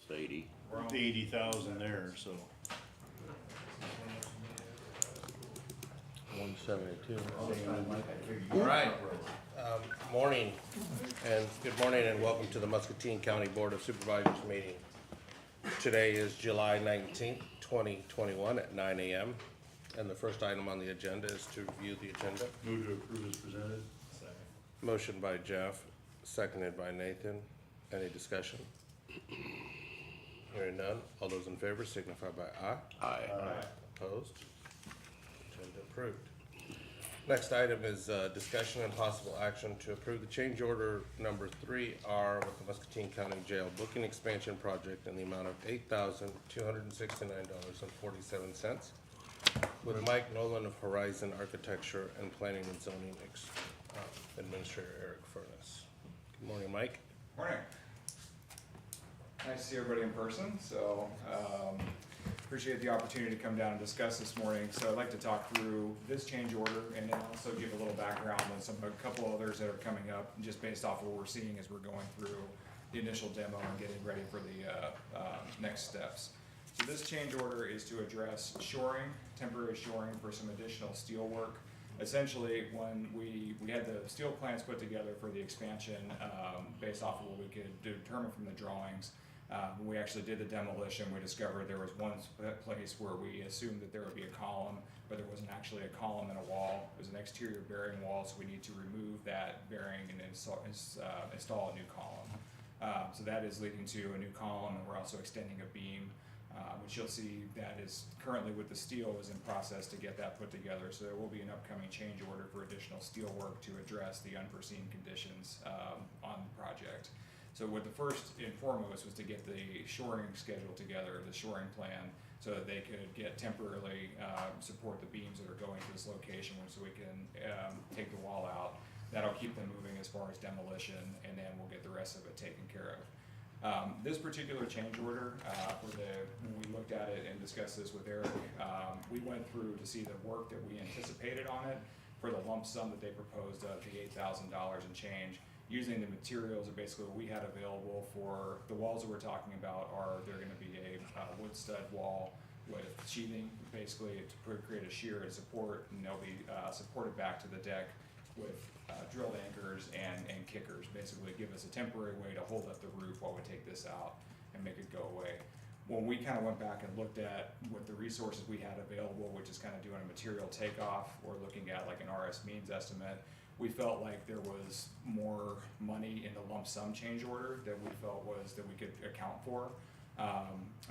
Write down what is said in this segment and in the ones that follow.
It's 80. 80,000 there, so. 172. All right. Morning, and good morning and welcome to the Muscatine County Board of Supervisors meeting. Today is July 19th, 2021 at 9 a.m. And the first item on the agenda is to review the agenda. Move to approve as presented. Motion by Jeff, seconded by Nathan. Any discussion? Hearing none. All those in favor signify by aye. Aye. Opposed? Agenda approved. Next item is discussion and possible action to approve the change order number 3R with the Muscatine County Jail Booking Expansion Project in the amount of $8,269.47 with Mike Nolan of Horizon Architecture and Planning and Zoning Administrator Eric Furness. Good morning, Mike. Morning. Nice to see everybody in person. So appreciate the opportunity to come down and discuss this morning. So I'd like to talk through this change order and then also give a little background on a couple others that are coming up, just based off of what we're seeing as we're going through the initial demo and getting ready for the next steps. So this change order is to address shoring, temporary shoring for some additional steel work. Essentially, when we had the steel plans put together for the expansion, based off of what we could determine from the drawings, when we actually did the demolition, we discovered there was one place where we assumed that there would be a column, but there wasn't actually a column in a wall. It was an exterior bearing wall, so we need to remove that bearing and install a new column. So that is leading to a new column, and we're also extending a beam, which you'll see that is currently with the steel is in process to get that put together. So there will be an upcoming change order for additional steel work to address the unforeseen conditions on the project. So what the first and foremost was to get the shoring schedule together, the shoring plan, so that they could get temporarily support the beams that are going to this location, so we can take the wall out. That'll keep them moving as far as demolition, and then we'll get the rest of it taken care of. This particular change order, when we looked at it and discussed this with Eric, we went through to see the work that we anticipated on it for the lump sum that they proposed of the $8,000 and change. Using the materials that basically we had available for the walls that we're talking about they're going to be a wood stud wall with sheathing, basically to create a shear and support, and they'll be supported back to the deck with drilled anchors and kickers, basically give us a temporary way to hold up the roof while we take this out and make it go away. When we kind of went back and looked at what the resources we had available, which is kind of doing a material takeoff or looking at like an RS means estimate, we felt like there was more money in the lump sum change order that we felt was that we could account for.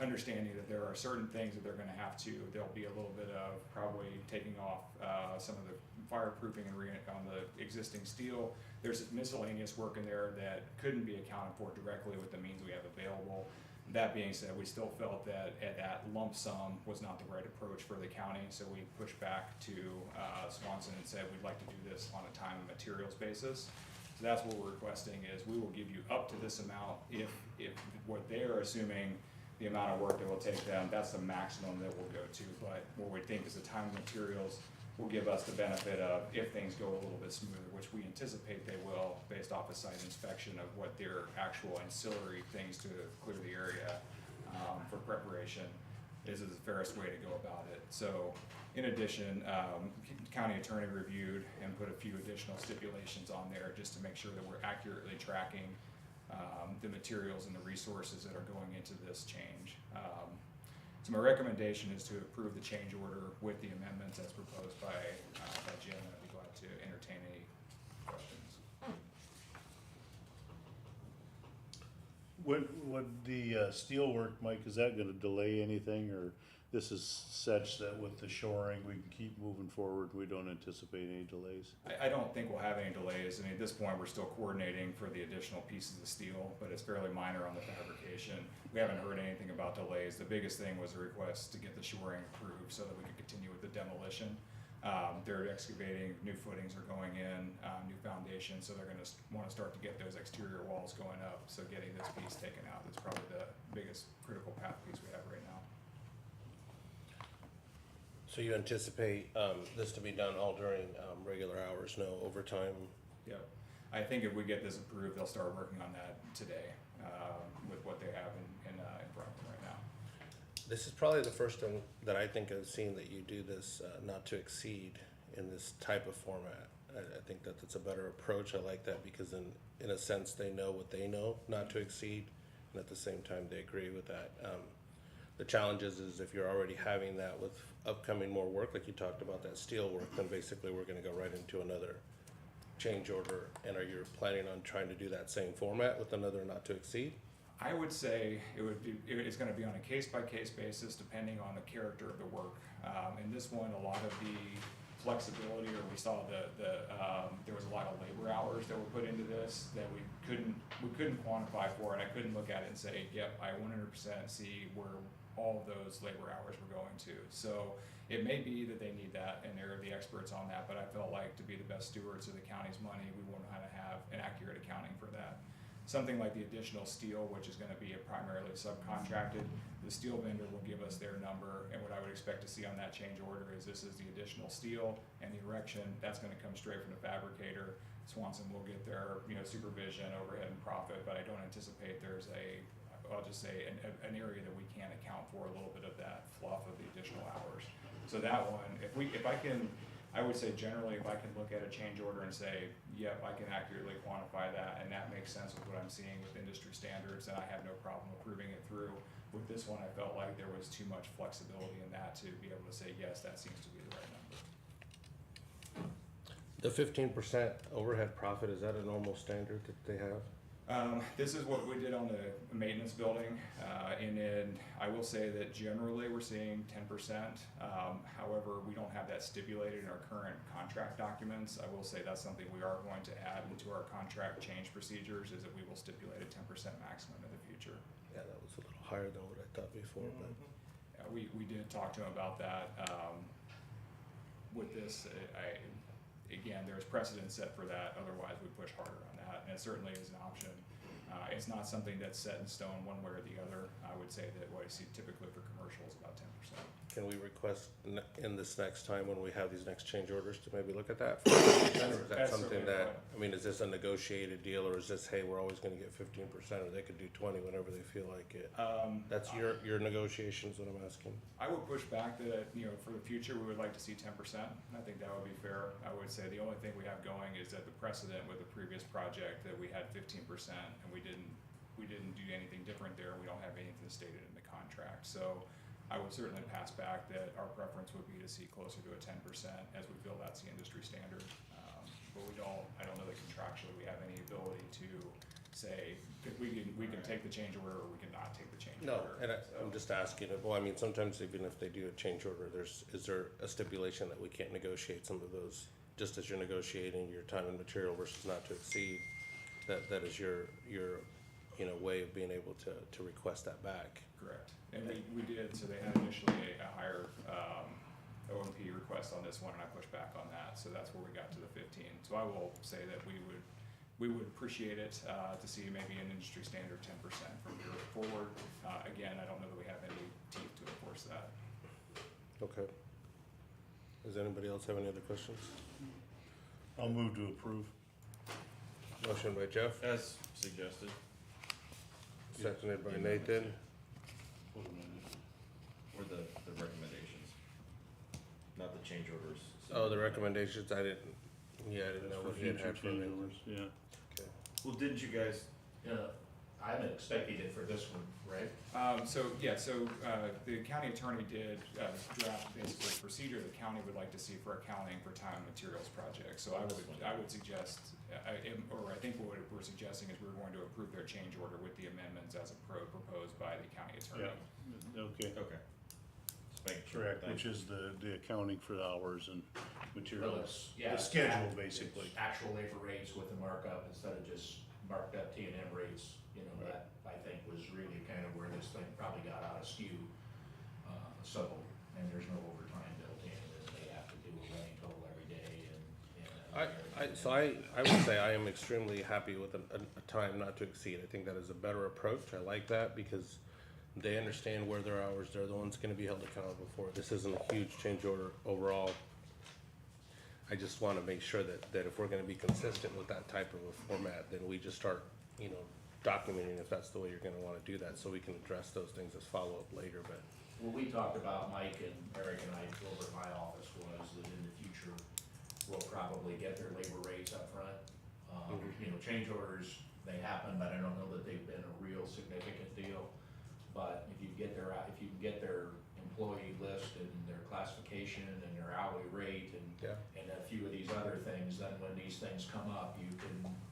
Understanding that there are certain things that they're going to have to, there'll be a little bit of probably taking off some of the fireproofing and on the existing steel. There's miscellaneous work in there that couldn't be accounted for directly with the means we have available. That being said, we still felt that that lump sum was not the right approach for the county, so we pushed back to Swanson and said we'd like to do this on a time and materials basis. So that's what we're requesting is we will give you up to this amount if what they're assuming the amount of work that will take them, that's the maximum that we'll go to. But what we think is the time and materials will give us the benefit of if things go a little bit smoother, which we anticipate they will based off a site inspection of what their actual ancillary things to clear the area for preparation is the fairest way to go about it. So in addition, county attorney reviewed and put a few additional stipulations on there just to make sure that we're accurately tracking the materials and the resources that are going into this change. So my recommendation is to approve the change order with the amendments as proposed by Jim, and I'd be glad to entertain any questions. Would the steel work, Mike, is that gonna delay anything, or this is such that with the shoring, we can keep moving forward, we don't anticipate any delays? I don't think we'll have any delays. I mean, at this point, we're still coordinating for the additional pieces of steel, but it's fairly minor on the fabrication. We haven't heard anything about delays. The biggest thing was a request to get the shoring approved so that we could continue with the demolition. They're excavating, new footings are going in, new foundations, so they're gonna wanna start to get those exterior walls going up. So getting this piece taken out is probably the biggest critical path piece we have right now. So you anticipate this to be done all during regular hours, no overtime? Yep. I think if we get this approved, they'll start working on that today with what they have in This is probably the first time that I think I've seen that you do this, not to exceed in this type of format. I think that that's a better approach. I like that because in a sense, they know what they know, not to exceed, and at the same time, they agree with that. The challenge is if you're already having that with upcoming more work, like you talked about that steel work, then basically we're gonna go right into another change order. And are you planning on trying to do that same format with another not to exceed? I would say it's gonna be on a case-by-case basis, depending on the character of the work. In this one, a lot of the flexibility, or we saw there was a lot of labor hours that were put into this that we couldn't quantify for, and I couldn't look at it and say, yep, I 100% see where all of those labor hours were going to. So it may be that they need that, and they're the experts on that, but I felt like to be the best stewards of the county's money, we want to have an accurate accounting for that. Something like the additional steel, which is gonna be primarily subcontracted, the steel vendor will give us their number, and what I would expect to see on that change order is this is the additional steel and the erection, that's gonna come straight from the fabricator. Swanson will get their, supervision, overhead and profit, but I don't anticipate there's I'll just say an area that we can't account for a little bit of that fluff of the additional hours. So that one, I would say generally, if I can look at a change order and say, yep, I can accurately quantify that, and that makes sense with what I'm seeing with industry standards, then I have no problem approving it through. With this one, I felt like there was too much flexibility in that to be able to say, yes, that seems to be the right number. The 15% overhead profit, is that a normal standard that they have? This is what we did on the maintenance building, and then I will say that generally we're seeing 10%. However, we don't have that stipulated in our current contract documents. I will say that's something we are going to add into our contract change procedures, is that we will stipulate a 10% maximum in the future. Yeah, that was a little higher than what I thought before, but. We did talk to him about that. With this, again, there's precedent set for that, otherwise we push harder on that, and it certainly is an option. It's not something that's set in stone one way or the other. I would say that what I see typically for commercial is about 10%. Can we request in this next time when we have these next change orders to maybe look at that? Or is that That's something certainly that, is this a negotiated deal, or is this, hey, we're always gonna get 15%, or they could do 20 whenever they feel like it? That's your negotiations, what I'm asking. I would push back that, for the future, we would like to see 10%. I think that would be fair. I would say the only thing we have going is that the precedent with the previous project that we had 15% and we didn't do anything different there. We don't have anything stated in the contract. So I would certainly pass back that our preference would be to see closer to a 10%, as we feel that's the industry standard. But I don't know that contractually we have any ability to say that we can take the change order or we cannot take the change No, order. and I'm just asking, sometimes even if they do a change order, is there a stipulation that we can't negotiate some of those, just as you're negotiating your time and material versus not to exceed, that is your way of being able to request that back? Correct. And we did, so they had initially a higher O&P request on this one, and I pushed back on that, so that's where we got to the 15. So I will say that we would appreciate it to see maybe an industry standard 10% from here forward. Again, I don't know that we have any teeth to enforce that. Okay. Does anybody else have any other questions? I'll move to approve. Motion by Jeff, As suggested. seconded by Nathan. Or the recommendations, not the change orders. Oh, the recommendations, I didn't know what he had Future for me. change orders, yeah. Okay. Well, didn't you guys, I'm expecting it for this one, right? The county attorney did draft basically a procedure the county would like to see for accounting for time and materials projects. So I would suggest, I think what we're suggesting is we're going to approve their change order with the amendments as proposed by the county attorney. Yeah, okay, okay. Just making sure. correct, Thank which is the accounting for the hours and materials, Yeah, the schedule it's basically. actual labor rates with the markup instead of just marked up T&M rates, that I think was really kind of where this thing probably got out of skew. And there's no overtime built in, and they have to do a running total every day I would say I am extremely happy with a time not to exceed. I think that is a better approach. I like that because they understand where their hours, they're the ones gonna be held accountable for. This isn't a huge change order overall. I just wanna make sure that if we're gonna be consistent with that type of a format, then we just start, documenting if that's the way you're gonna wanna do that, so we can address those things as follow-up later, but. what we talked about, Mike and Eric and I, over at my office, was that in the future, we'll probably get their labor rates up front. You know, change orders, they happen, but I don't know that they've been a real significant deal. But if you can get their employee list and their classification and their hourly rate and a few of these other things, then when these things come up,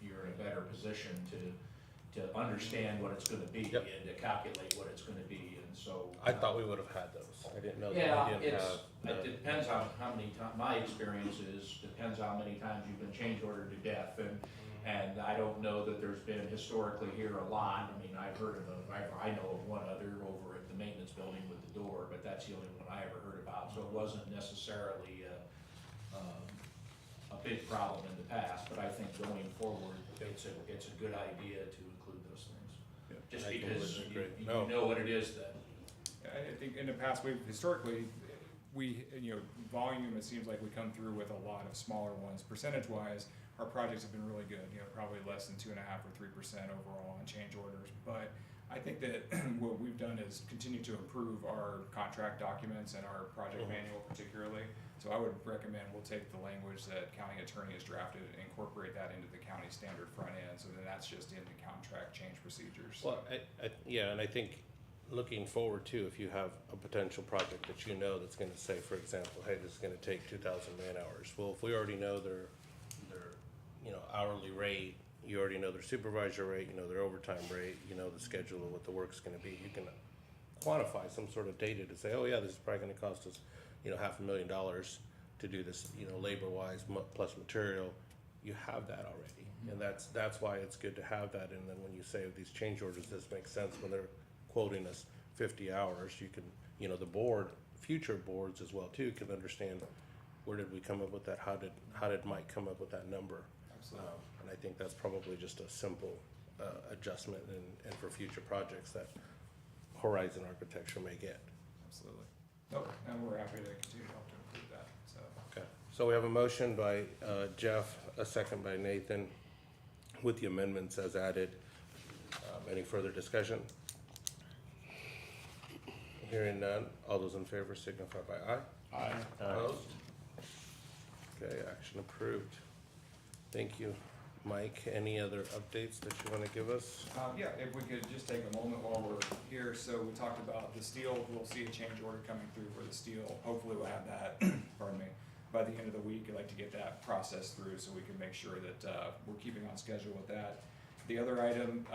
you're in a better position to understand what it's gonna be and to calculate what it's gonna be, and so. I thought we would have had those. I didn't know that Yeah, we didn't have. it depends on how many times, my experience is, depends how many times you've been change ordered to death, and I don't know that there's been historically here a lot. I mean, I've heard of I know of one other over at the maintenance building with the door, but that's the only one I ever heard about, so it wasn't necessarily a big problem in the past, but I think going forward, it's a good idea to include those things. Just I because completely agree. you No. know what it is then. I think in the past, historically, volume, it seems like we come through with a lot of smaller ones. Percentage-wise, our projects have been really good, probably less than 2.5% or 3% overall on change orders. But I think that what we've done is continue to improve our contract documents and our project manual particularly. So I would recommend we'll take the language that county attorney has drafted and incorporate that into the county standard front end, so then that's just in the contract change procedures. Well, and I think looking forward too, if you have a potential project that you know that's gonna say, for example, hey, this is gonna take 2,000 man hours. Well, if we already know their hourly rate, you already know their supervisor rate, you know their overtime rate, you know the schedule of what the work's gonna be, you can quantify some sort of data to say, oh yeah, this is probably gonna cost us, $500,000 to do this, labor-wise plus material. You have that already, and that's why it's good to have that. And then when you say these change orders, this makes sense when they're quoting us 50 hours. You can, the board, future boards as well too, can understand where did we come up with that? How did Mike come up with that number? Absolutely. And I think that's probably just a simple adjustment, and for future projects that Horizon Architecture may get. Absolutely. Nope, and we're happy to continue to help to include that, so. Okay, so we have a motion by Jeff, a second by Nathan, with the amendments as added. Any further discussion? Hearing none, all those in favor signify by aye. Aye. Opposed? Okay, action approved. Thank you. Mike, any other updates that you want to give us? Yeah, if we could just take a moment while we're here. So we talked about the steel. We'll see a change order coming through for the steel. Hopefully we'll have that, pardon me, by the end of the week. I'd like to get that processed through so we can make sure that we're keeping on schedule with that. The other item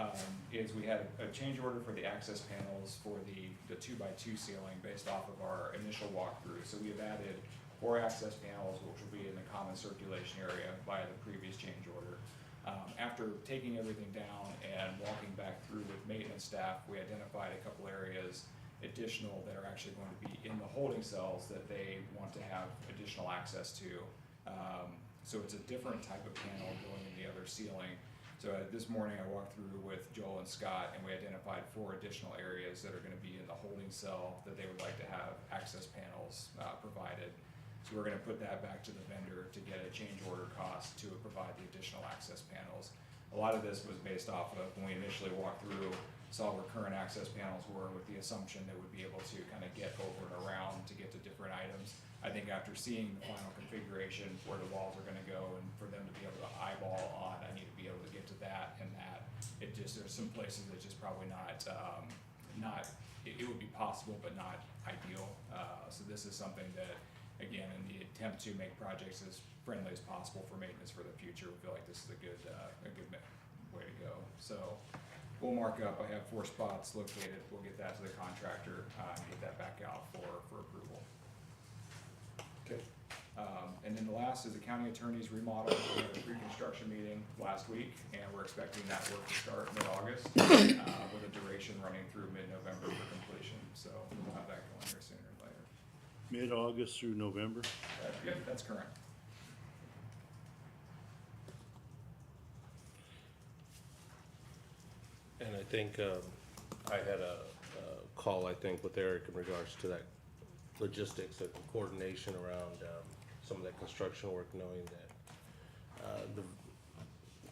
is we had a change order for the access panels for the 2x2 ceiling based off of our initial walkthrough. So we have added 4 access panels, which will be in the common circulation area via the previous change order. After taking everything down and walking back through with maintenance staff, we identified a couple areas additional that are actually going to be in the holding cells that they want to have additional access to. So it's a different type of panel going in the other ceiling. So this morning I walked through with Joel and Scott, and we identified 4 additional areas that are going to be in the holding cell that they would like to have access panels provided. So we're gonna put that back to the vendor to get a change order cost to provide the additional access panels. A lot of this was based off of when we initially walked through, saw where current access panels were with the assumption they would be able to kind of get over and around to get to different items. I think after seeing the final configuration, where the walls are gonna go, and for them to be able to eyeball on, I need to be able to get to that and that. There's some places that just probably not, it would be possible, but not ideal. So this is something that, again, in the attempt to make projects as friendly as possible for maintenance for the future, we feel like this is a good way to go. So we'll mark up. I have 4 spots located. We'll get that to the contractor and get that back out for approval. Okay. And then the last is the county attorney's remodel. We had a pre-construction meeting last week, and we're expecting that work to start mid-August with a duration running through mid-November for completion. So we'll have that going here sooner or later. Mid-August through November? Yep, that's correct. And I think I had a call, I think, with Eric in regards to that logistics and coordination around some of that construction work, knowing that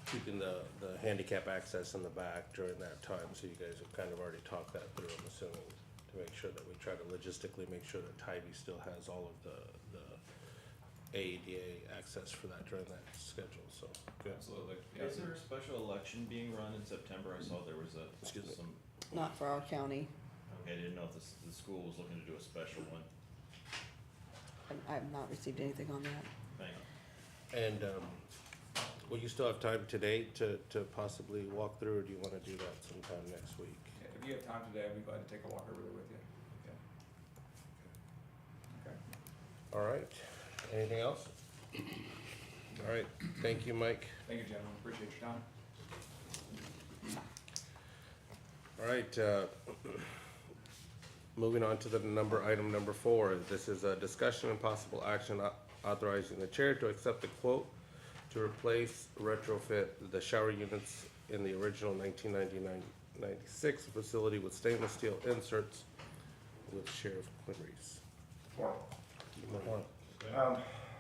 keeping the handicap access in the back during that time. So you guys have kind of already talked that through, I'm assuming, to make sure that we try to logistically make sure that Tybee still has all of the AEDA access for that during that schedule, so, good. Absolutely. Is there a special election being run in September? I saw there was Excuse me. some, Not for our county. okay, I didn't know if the school was looking to do a special one. I have not received anything on that. Thank you. And, will you still have time today to possibly walk through, or do you wanna do that sometime next week? If you have time today, I'd be glad to take a walk over there with you. Okay. All right, anything else? All right, thank you, Mike. Thank you, gentlemen, appreciate your time. All right, moving on to item number 4. This is a discussion and possible action authorizing the chair to accept a quote to replace retrofit the shower units in the original 1996 facility with stainless steel inserts with Sheriff Quinn Reese.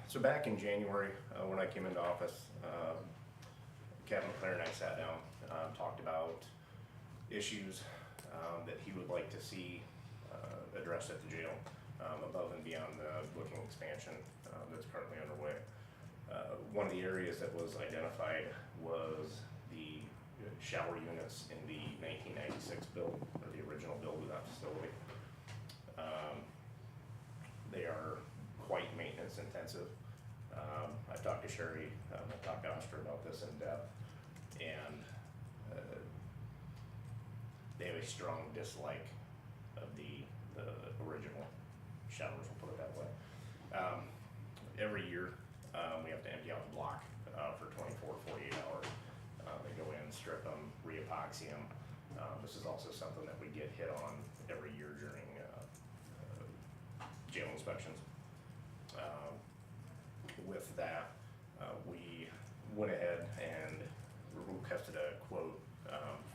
So back in January, when I came into office, Captain McClare and I sat down, talked about issues that he would like to see addressed at the jail, above and beyond the booking expansion that's currently underway. One of the areas that was identified was the shower units in the 1996 build, or the original build of that facility. They are quite maintenance intensive. I've talked to Sherry, I've talked to Oscar about this in depth, and they have a strong dislike of the original showers, we'll put it that way. Every year, we have to empty out the block for 24, 48 hours. They go in, strip them, re-epoxy them. This is also something that we get hit on every year during jail inspections. With that, we went ahead and requested a quote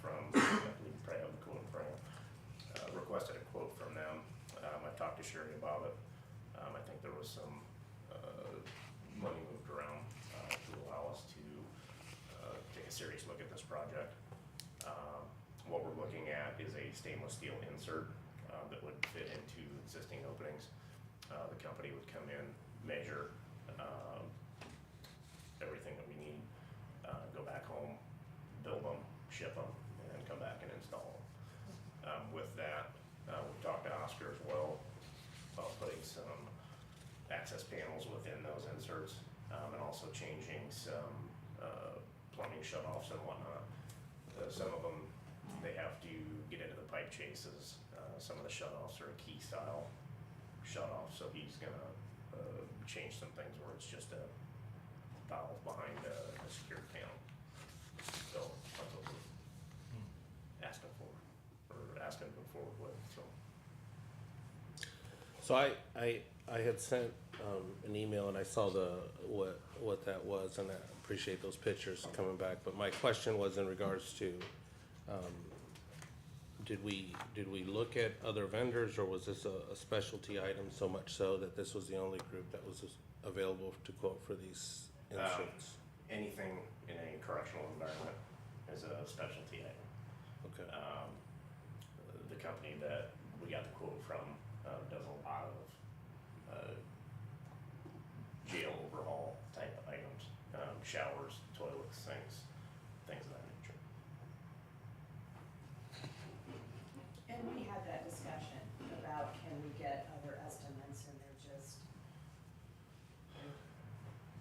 from, I believe you probably have the quote in front of you. Requested a quote from them. I talked to Sherry about it. I think there was some money moved around to allow us to take a serious look at this project. What we're looking at is a stainless steel insert that would fit into existing openings. The company would come in, measure everything that we need, go back home, build them, ship them, and come back and install them. With that, we've talked to Oscar as well about putting some access panels within those inserts, and also changing some plumbing shutoffs and whatnot. Some of them, they have to get into the pipe chases. Some of the shutoffs are a key style shutoff, so he's gonna change some things where it's just a valve behind a secured panel. So that's what we're asking for, or asking to move forward with, so. So I had sent an email and I saw what that was, and I appreciate those pictures coming back, but my question was in regards to, did we look at other vendors, or was this a specialty item, so much so that this was the only group that was available to quote for these inserts? Anything in a correctional environment is a specialty item. Okay, The company that we got the quote from does a lot of jail overhaul type items, showers, toilets, sinks, things of that nature. And we had that discussion about can we get other estimates, and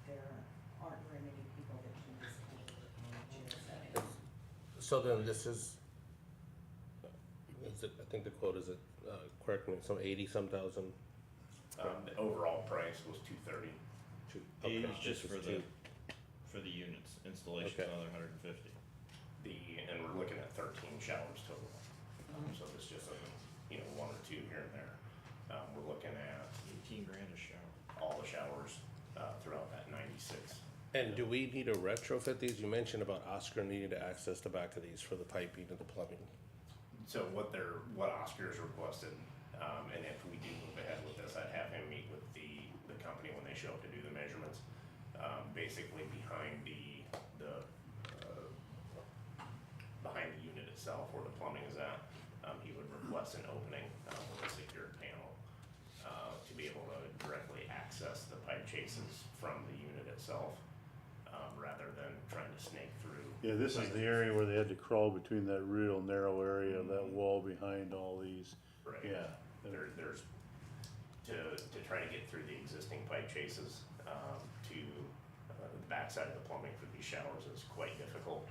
there aren't very many people that can do this kind of work in a jail setting. so then this is it, I think the quote is correct me, some 80-some thousand? The overall price was $230. Eight Okay, is just this for is the units, installation's Okay. another 150. And we're looking at 13 showers total. So it's just one or two here and there. We're looking at 18 grand a shower. all the showers throughout that 96. And do we need to retrofit these? You mentioned about Oscar needing to access the back of these for the piping and the plumbing. So what Oscar's requested, and if we do move ahead with this, I'd have him meet with the company when they show up to do the measurements. Basically behind the unit itself where the plumbing is at, he would request an opening with itself, rather than trying to snake through. Yeah, this is the area where they had to crawl between that real narrow area of that wall behind all these. Right. Yeah. There's, to try to get through the existing pipe chases, to, the backside of the plumbing for these showers is quite difficult.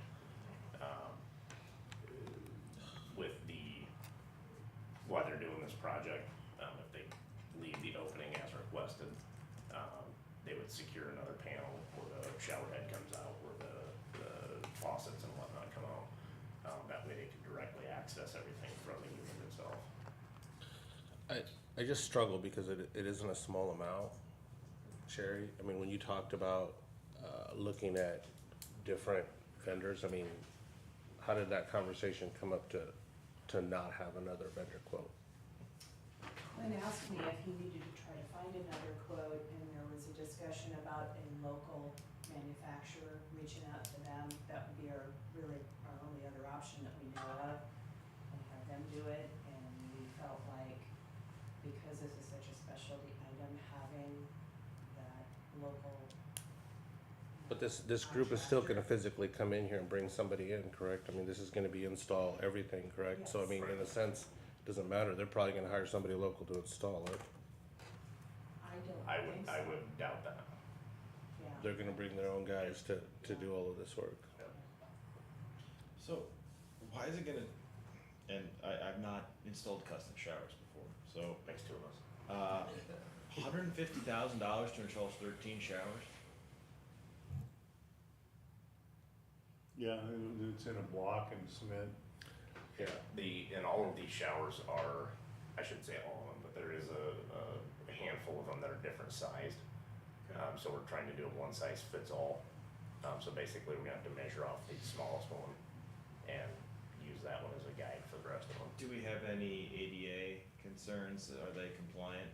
With while they're doing this project, if they leave the opening as requested, they would secure another panel where the shower head comes out, where the faucets and whatnot come out. That way they can directly access everything from the unit itself. I just struggle because it isn't a small amount, Sherry. I mean, when you talked about looking at different vendors, I mean, how did that conversation come up to not have another vendor quote? Glenn asked me if he needed to try to find another quote, and there was a discussion about a local manufacturer, reaching out to them. That would be our only other option that we know of, and have them do it. And we felt like, because this is such a specialty item, having that local. But this group is still gonna physically come in here and bring somebody in, correct? I mean, this is gonna be install everything, correct? So I mean, in a sense, it doesn't matter, they're probably gonna hire somebody local to install it. I don't think so. I would doubt that. Yeah. They're gonna bring their own guys to do all of this work. So, why is it gonna, and I've not installed custom showers before, so, Makes two of us. $150,000 to install 13 showers? Yeah, it's in a block and cement. Yeah, and all of these showers are, I shouldn't say all of them, but there is a handful of them that are different sized. So we're trying to do a one size fits all. So basically we're gonna have to measure off the smallest one and use that one as a guide for the rest of them. Do we have any ADA concerns? Are they compliant?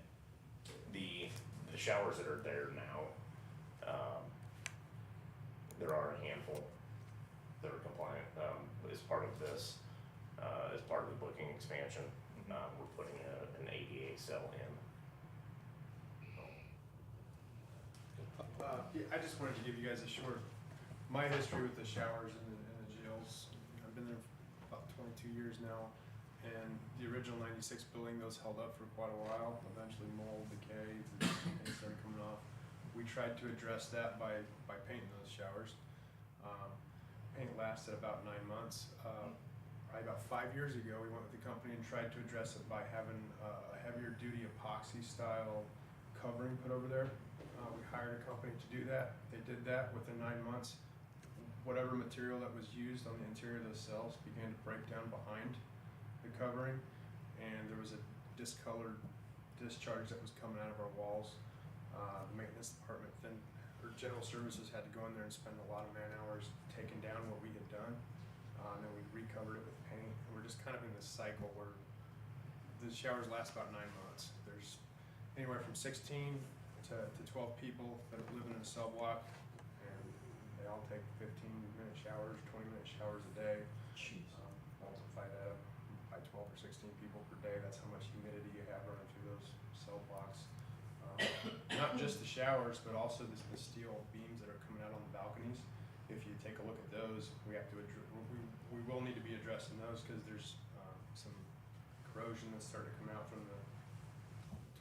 The showers that are there now, there are a handful that are compliant. As part of this, as part of the booking expansion, we're putting an ADA cell in. Yeah, I just wanted to give you guys a short, my history with the showers and the jails. I've been there for about 22 years now, and the original 96 building, those held up for quite a while. Eventually mold, decay, they started coming off. We tried to address that by painting those showers. Paint lasted about 9 months. Probably about 5 years ago, we went with the company and tried to address it by having a heavier duty epoxy style covering put over there. We hired a company to do that. They did that within 9 months. Whatever material that was used on the interior of those cells began to break down behind the covering, and there was a discolored discharge that was coming out of our walls. The maintenance department then, or general services, had to go in there and spend a lot of man hours taking down what we had done. And then we recovered it with paint, and we're just kind of in this cycle where the showers last about 9 months. There's anywhere from 16 to 12 people that are living in a cell block, and they all take 15-minute showers, 20-minute showers a day. Multiply that up by 12 or 16 people per day. That's how much humidity you have running through those cell blocks. Not just the showers, but also the steel beams that are coming out on the balconies. If you take a look at those, we have to we will need to be addressing those, because there's some corrosion that's starting to come out from the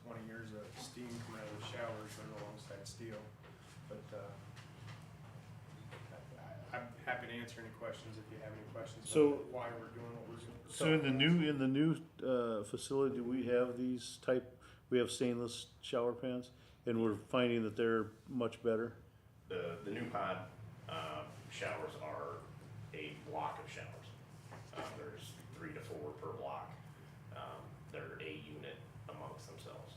20 years of steam coming out of the showers running alongside steel. But I'm happy to answer any questions if you have any questions So- about why we're doing what we're doing. So in the new facility, do we have these we have stainless shower pans, and we're finding that they're much better? The new pod showers are a block of showers. There's 3 to 4 per block. They're a unit amongst themselves.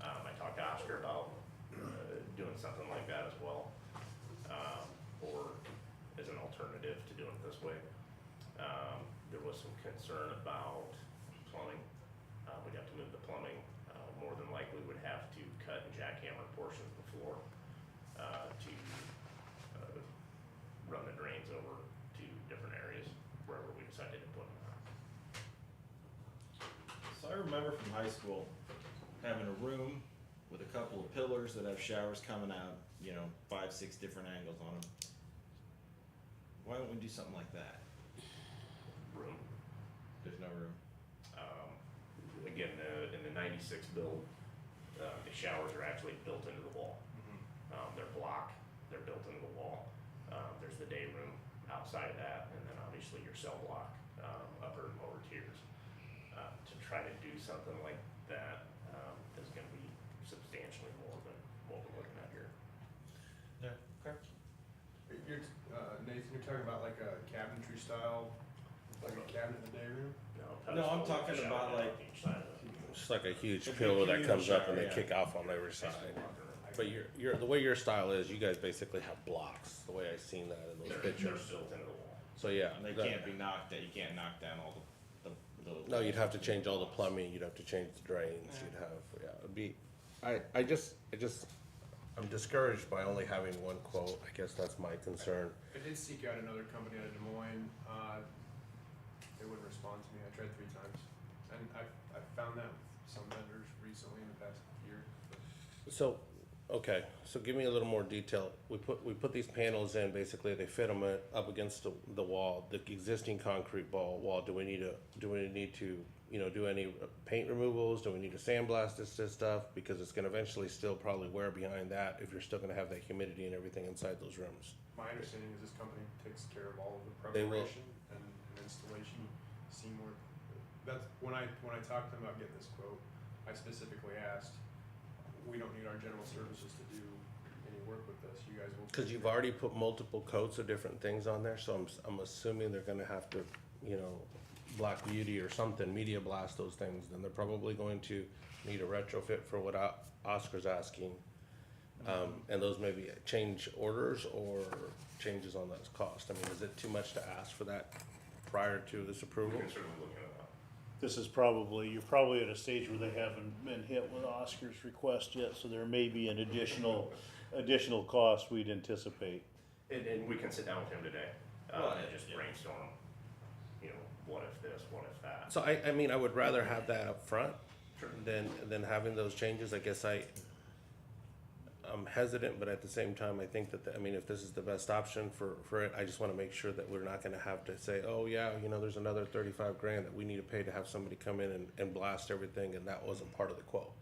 I talked to Oscar about doing something like that as well, or as an alternative to doing it this way. There was some concern about plumbing. We'd have to move the plumbing. More than likely, we'd have to cut and jackhammer portions of the floor to run the drains over to different areas wherever we decided to put them. So I remember from high school having a room with a couple of pillars that have showers coming out, 5, 6 different angles on them. Why don't we do something like that? Room. There's no room. Again, in the 96 build, the showers are actually built into the wall. They're they're built into the wall. There's the day room outside of that, and then obviously your cell block, upper and lower tiers. To try to do something like that is gonna be substantially more than what we're looking at here. Yeah. Okay. You're, Nathan, you're talking about like a cabinetry style, like a cabinet in the day room? No, I'm pedestal talking with a about, shower like- on each side of it. It's like a huge A big pillar that communal comes up and shower, they yeah. kick off on every side. But the way your style is, you guys basically have blocks, the way I seen that in those They're pictures. built into the wall. So yeah. And they that- can't be knocked down. You can't knock down all the No, you'd have to change all the plumbing, you'd have to change the drains, you'd have, yeah, it'd be, I'm discouraged by only having one quote, I guess that's my concern. I did seek out another company out of Des Moines. They wouldn't respond to me. I tried 3 times. And I found that with some vendors recently in the past year. So, okay, so give me a little more detail. We put these panels in, basically they fit them up against the wall, the existing concrete wall. Do we need to, do any paint removals? Do we need to sandblast this stuff? Because it's gonna eventually still probably wear behind that if you're still gonna have that humidity and everything inside those rooms. My understanding is this company takes care of all of the They will. preparation and installation, seam work. That's when I talked to them about getting this quote, I specifically asked, we don't need our general services to do any work with this. You guys will. Cause you've already put multiple coats of different things on there, so I'm assuming they're gonna have to, Black Beauty or something, media blast those things, then they're probably going to need a retrofit for what Oscar's asking. And those may be change orders or changes on that cost. I mean, is it too much to ask for that prior to this We approval? can certainly look at that. This is you're probably at a stage where they haven't been hit with Oscar's request yet, so there may be an additional cost we'd anticipate. And we can sit down with him today, Well, and just yeah. brainstorm, what if this, what if that. So I mean, I would rather have that up front than having those changes. I guess I'm hesitant, but at the same time, I think that, if this is the best option for it, I just wanna make sure that we're not gonna have to say, oh yeah, there's another 35 grand that we need to pay to have somebody come in and blast everything, and that wasn't part of the quote.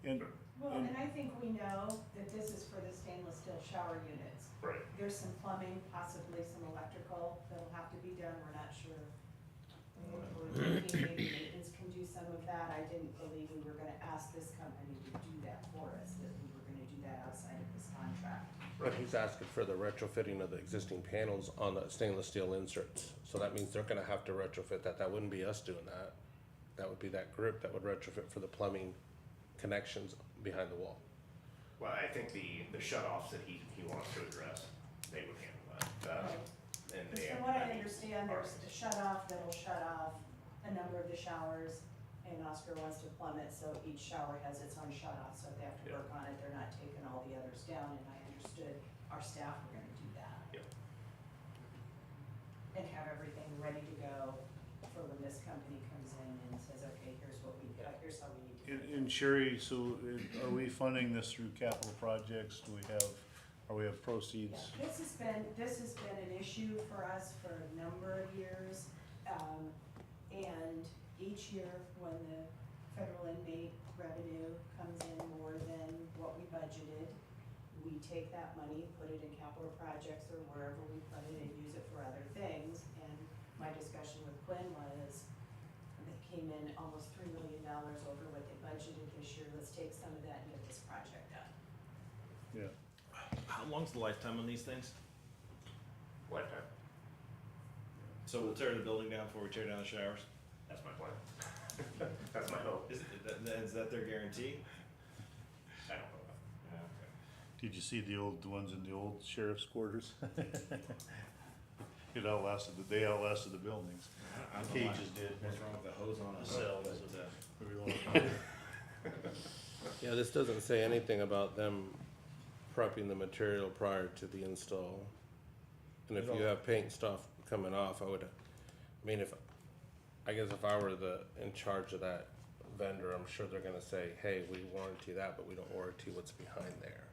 And, Well, and I think we know that this is for the stainless steel shower units. Right. There's some plumbing, possibly some electrical that'll have to be done, we're not sure. We're thinking maybe maintenance can do some of that. I didn't believe we were gonna ask this company to do that for us, that we were gonna do that outside of this contract. But he's asking for the retrofitting of the existing panels on the stainless steel inserts. So that means they're gonna have to retrofit that. That wouldn't be us doing that. That would be that group that would retrofit for the plumbing connections behind the wall. Well, I think the shut-offs that he wants to address, they would handle that. And they. From what I understand, there's a shut off that'll shut off a number of the showers, and Oscar wants to plumb it, so each shower has its own shut off, so if they have to Yeah. work on it, they're not taking all the others down, and I understood our staff were gonna do that. Yep. And have everything ready to go for when this company comes in and says, okay, here's what we, here's how we need to. do it." and Sherry, so are we funding this through capital projects? Do we have proceeds? Yeah, this has been an issue for us for a number of years. And each year when the federal inmate revenue comes in more than what we budgeted, we take that money, put it in capital projects or wherever we put it and use it for other things. And my discussion with Quinn was, they came in almost $3 million over what they budgeted this year. Let's take some of that and get this project done. Yeah. How long's the lifetime on these things? Lifetime, So we'll tear the building down before we tear down the showers? that's my plan. That's my hope. Is that their guarantee? I don't know that. Yeah, okay. Did you see the ones in the old sheriff's quarters? They outlasted the buildings. I don't know Cages why- did. What's wrong with the hose on a Cell, but, Yeah, this doesn't say anything about them prepping the material prior to the install. And if you have paint stuff coming off, I guess if I were in charge of that vendor, I'm sure they're gonna say, hey, we warranty that, but we don't warranty what's behind there.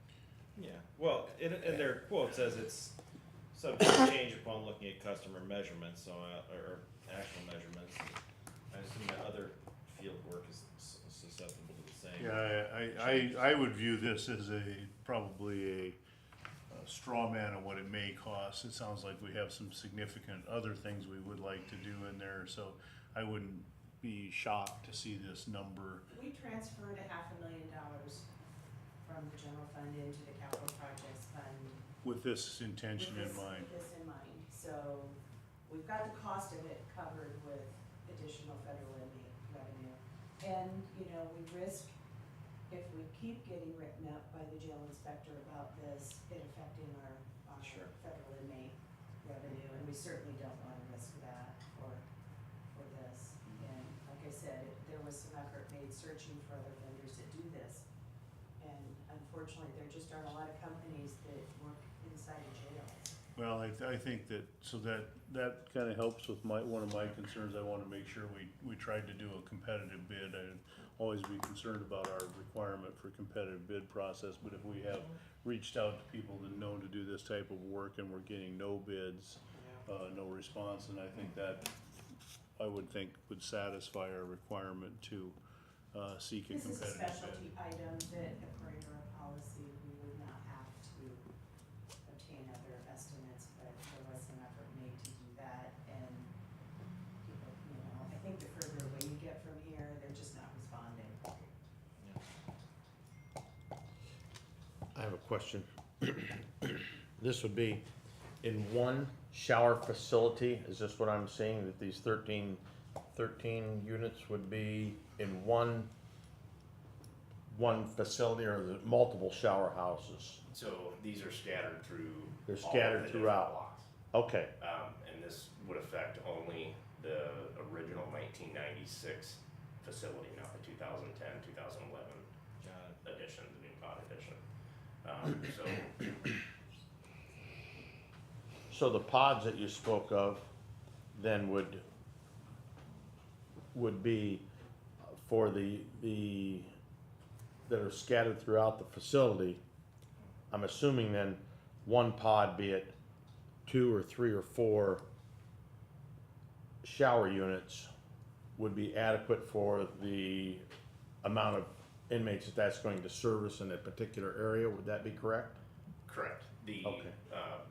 Yeah, well, in their quote says it's subject to change upon looking at customer measurements, so, or actual measurements. I assume that other field work is susceptible to the same. Yeah, I would view this as probably a straw man of what it may cost. It sounds like we have some significant other things we would like to do in there, so I wouldn't be shocked to see this number. We transferred $500,000 from the general fund into the capital projects fund. With this intention in mind. With this in mind, so we've got the cost of it covered with additional federal inmate revenue. And, you know, we risk, if we keep getting written up by the jail inspector about this, it affecting our Sure. federal inmate revenue, and we certainly don't wanna risk that for this. And like I said, there was some effort made searching for other vendors that do this. And unfortunately, there just aren't a lot of companies that work inside of jails. Well, I think that, so that kinda helps with one of my concerns. I wanna make sure we tried to do a competitive bid. I'd always be concerned about our requirement for competitive bid process, but if we have reached out to people that know to do this type of work and we're getting no bids, no response, and I think that, I would think would satisfy our requirement to, seek a This is a competitive bid. specialty item that according to our policy, we would not have to obtain other estimates, but there was some effort made to do that. And people, you know, I think the further away you get from here, they're just not responding. I have a question. This would be in one shower facility, is this what I'm seeing, that these 13 units would be in one facility, or is it multiple shower houses? So these are scattered through. They're all of scattered the different throughout. blocks. Okay, And this would affect only the original 1996 facility, not the 2010, 2011 Got it. edition, the new pod edition. so the pods that you spoke of then would be for the that are scattered throughout the facility. I'm assuming then one pod, be it 2 or 3 or 4 shower units, would be adequate for the amount of inmates that that's going to service in a particular area. Would that be correct? Correct. The, Okay.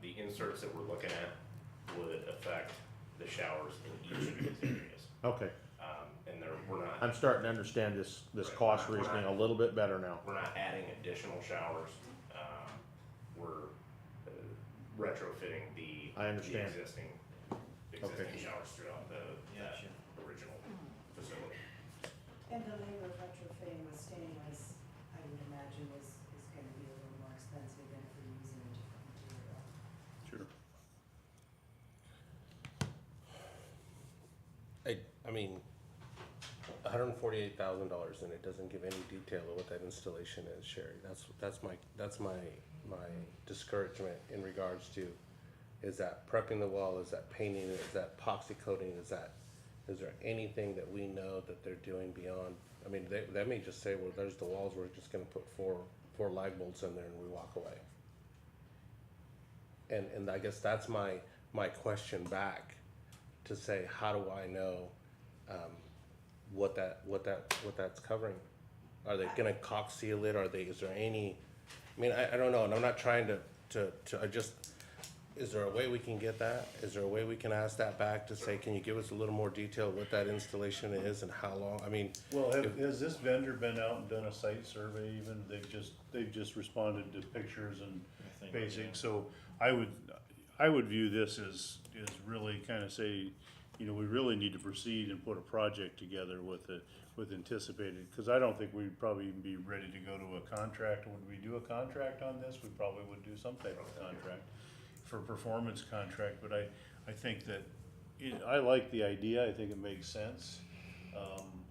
the inserts that we're looking at would affect the showers in each of these areas. Okay, And we're not. I'm starting to understand this Right. cost We're not- reasoning a little bit better now. We're not adding additional showers. We're retrofitting the. I understand. The existing Okay. showers throughout that Gotcha. original facility. And the labor of retrofitting with stainless, I would imagine is gonna be a little more expensive than if we're using a different material. Sure. I mean, $148,000, and it doesn't give any detail of what that installation is, Sherry. That's my discouragement in regards to, is that prepping the wall, is that painting it, is that epoxy coating, is there anything that we know that they're doing beyond? I mean, they may just say, well, there's the walls, we're just gonna put four lag bolts in there and we walk away. And I guess that's my question back, to say, how do I know what that's covering? Are they gonna caulk seal it? Is there any? I mean, I don't know, and I'm not trying to. Is there a way we can get that? Is there a way we can ask that back to say, can you give us a little more detail of what that installation is and how long? I mean, Well, has this vendor been out and done a site survey even? They've just responded to pictures and I think, basic, yeah. so I would view this as really kinda say, you know, we really need to proceed and put a project together with anticipated, cause I don't think we'd probably even be ready to go to a contract. Would we do a contract on this? We probably would do some type of contract for a performance contract, but I think that, I like the idea, I think it makes sense.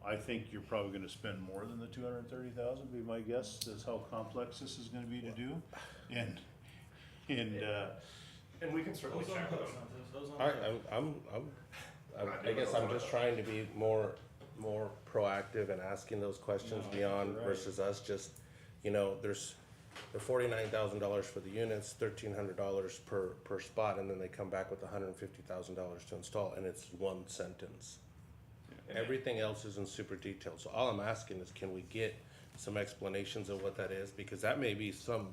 I think you're probably gonna spend more than the $230,000, be my guess, is how complex this is gonna be to do. And And we can certainly check with them. Those on the hook. I guess I'm just trying to be more more proactive in asking those questions No, beyond you're right. versus us just, you know, they're $49,000 for the units, $1,300 per spot, and then they come back with $150,000 to install, and it's one sentence. Everything else is in super detail, so all I'm asking is, can we get some explanations of what that is, because that may be some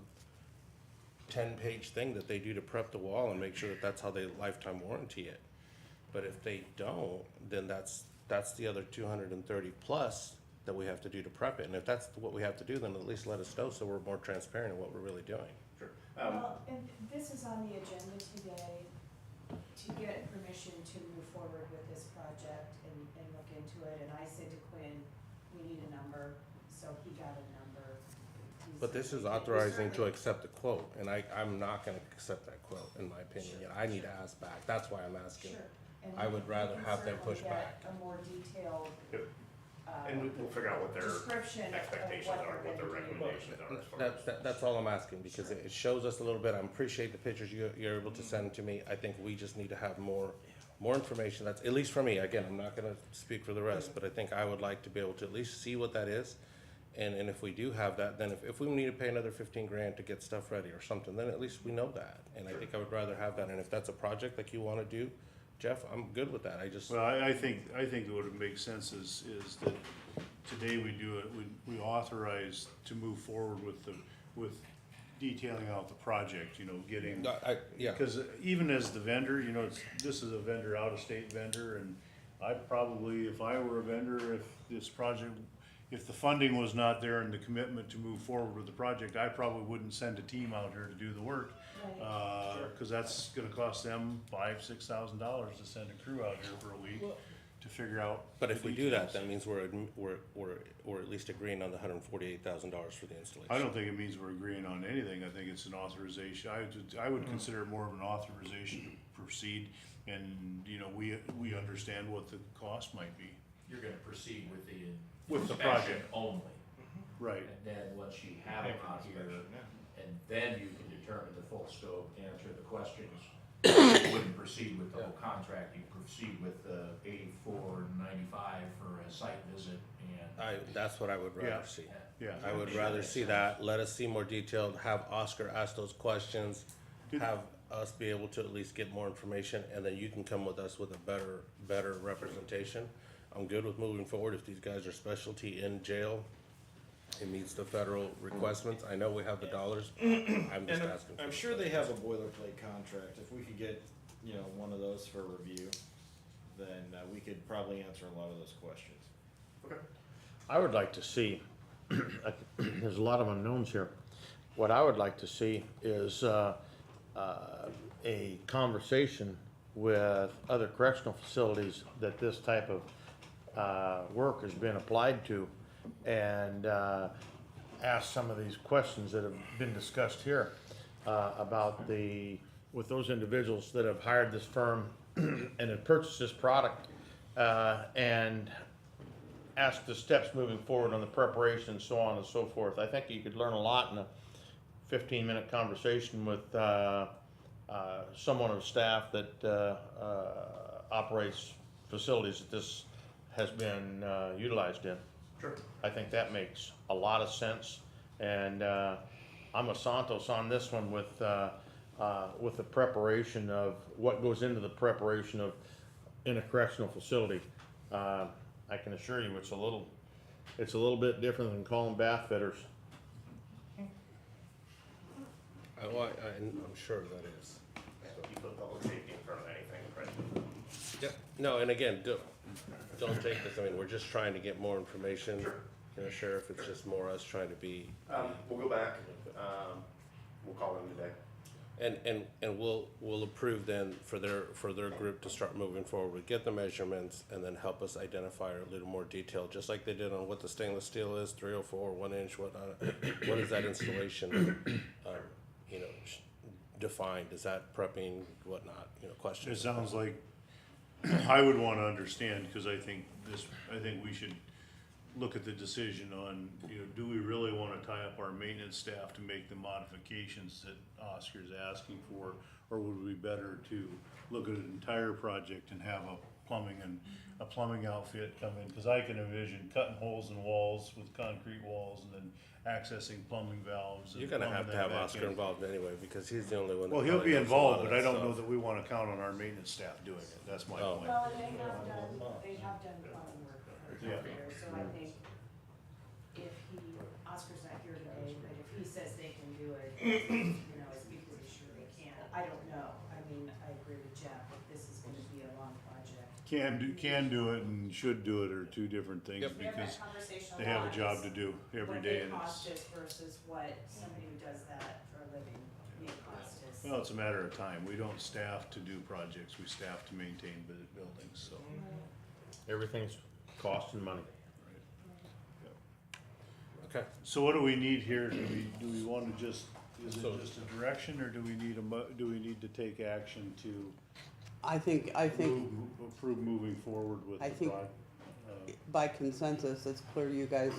10-page thing that they do to prep the wall and make sure that that's how they lifetime warranty it. But if they don't, then that's the other 230 plus that we have to do to prep it. And if that's what we have to do, then at least let us know so we're more transparent in what we're really doing. Sure. Well, and this is on the agenda today to get permission to move forward with this project and look into it. And I said to Quinn, we need a number, so he got a number. He But said this is we could authorizing to certainly- accept the quote, and I'm not gonna accept that quote, in my opinion. Sure, I need to sure. ask back. That's why I'm asking. Sure. And I we would can- rather we can have them certainly push get back. A more detailed, Yep. And we'll figure out what their description of expectations what are, they're what their gonna do. recommendations are as far as. That's all I'm asking, because it shows us a little bit. I appreciate the pictures you're able to send to me. I think we just need to have more information. That's, at least for me, again, I'm not gonna speak for the rest, but I think I would like to be able to at least see what that is. And if we do have that, then if we need to pay another 15 grand to get stuff ready or something, then at least we know that. And I think I would rather have that. And if that's a project like you wanna do, Jeff, I'm good with that. I just, Well, I think what would make sense is that today we do it, we authorize to move forward with detailing out the project, you know, getting. yeah. Because even as the vendor, you know, this is a vendor, out-of-state vendor, and I probably, if I were a vendor, if this project, if the funding was not there and the commitment to move forward with the project, I probably wouldn't send a team out here to do the work. Right. Cause that's gonna cost them $5,000-6,000 to send a crew out here for a week to figure out. But if the we do that, details. that means we're at least agreeing on the $148,000 for the installation. I don't think it means we're agreeing on anything. I think it's an authorization. I would consider it more of an authorization to proceed. And, you know, we understand what the cost might be. You're gonna proceed with the With the inspection project. only. Right. And then once you have it out here, and then you can determine the full scope, answer the questions. You wouldn't proceed with the whole contract, you proceed with the $84.95 for a site visit and. That's what I would Yeah. rather see. Yeah. I would rather see that, let us see more detailed, have Oscar ask those questions, Did- have us be able to at least get more information, and then you can come with us with a better representation. I'm good with moving forward if these guys are specialty in jail. It meets the federal requirements. I know we have the dollars. I'm just And asking. I'm sure they have a boilerplate contract. If we could get, you know, one of those for review, then we could probably answer a lot of those questions. Okay. I would like to see, there's a lot of unknowns here. What I would like to see is a conversation with other correctional facilities that this type of work has been applied to, and ask some of these questions that have been discussed here about with those individuals that have hired this firm and have purchased this product, and ask the steps moving forward on the preparation and so on and so forth. I think you could learn a lot in a 15-minute conversation with someone of staff that operates facilities that this has been utilized in. Sure. I think that makes a lot of sense, and I'm a Santos on this one with the preparation of what goes into the preparation of in a correctional facility. I can assure you, it's a little bit different than calling bath fitters. I'm sure that is. You put public safety in front of anything, right? Yep. No, and again, don't take this, I mean, we're just trying to get more information. Sure. You know, Sheriff, it's just more us trying to be, We'll go back, we'll call them today. and we'll approve then for their group to start moving forward, get the measurements, and then help us identify a little more detail, just like they did on what the stainless steel is, 304, 1 inch, whatnot. What is that installation, you know, defined? Is that prepping, whatnot, you know, It questions? sounds like, I would wanna understand, cause I think we should look at the decision on, you know, do we really wanna tie up our maintenance staff to make the modifications that Oscar's asking for? Or would it be better to look at an entire project and have a plumbing outfit come in, cause I can envision cutting holes in walls with concrete walls and then accessing plumbing valves. And You're gonna plumbing have to that have back Oscar in. involved anyway, because he's the only one that Well, he'll probably be knows a lot involved, of but I that don't know stuff. that we wanna count on our maintenance staff doing it, that's my Oh. point. Well, they have done plumbing work Yeah. over there, so I think if Oscar's not here today, but if he says they can do it, you know, I'd be pretty sure they can. I don't know, I mean, I agree with Jeff, if this is gonna be a long project. Can do it and should do it are two different things, Yep. We have that because conversation a they have a lot, job is to do every what day, they and cost it's, us versus what somebody who does that for a living may cost us. well, it's a matter of time, we don't staff to do projects, we staff to maintain buildings, so. Everything's cost and money. Okay, So what do we need here, do we wanna just, is So- it just a direction, or do we need do we need to take action to I think approve moving forward with I the think- project? by consensus, it's clear you guys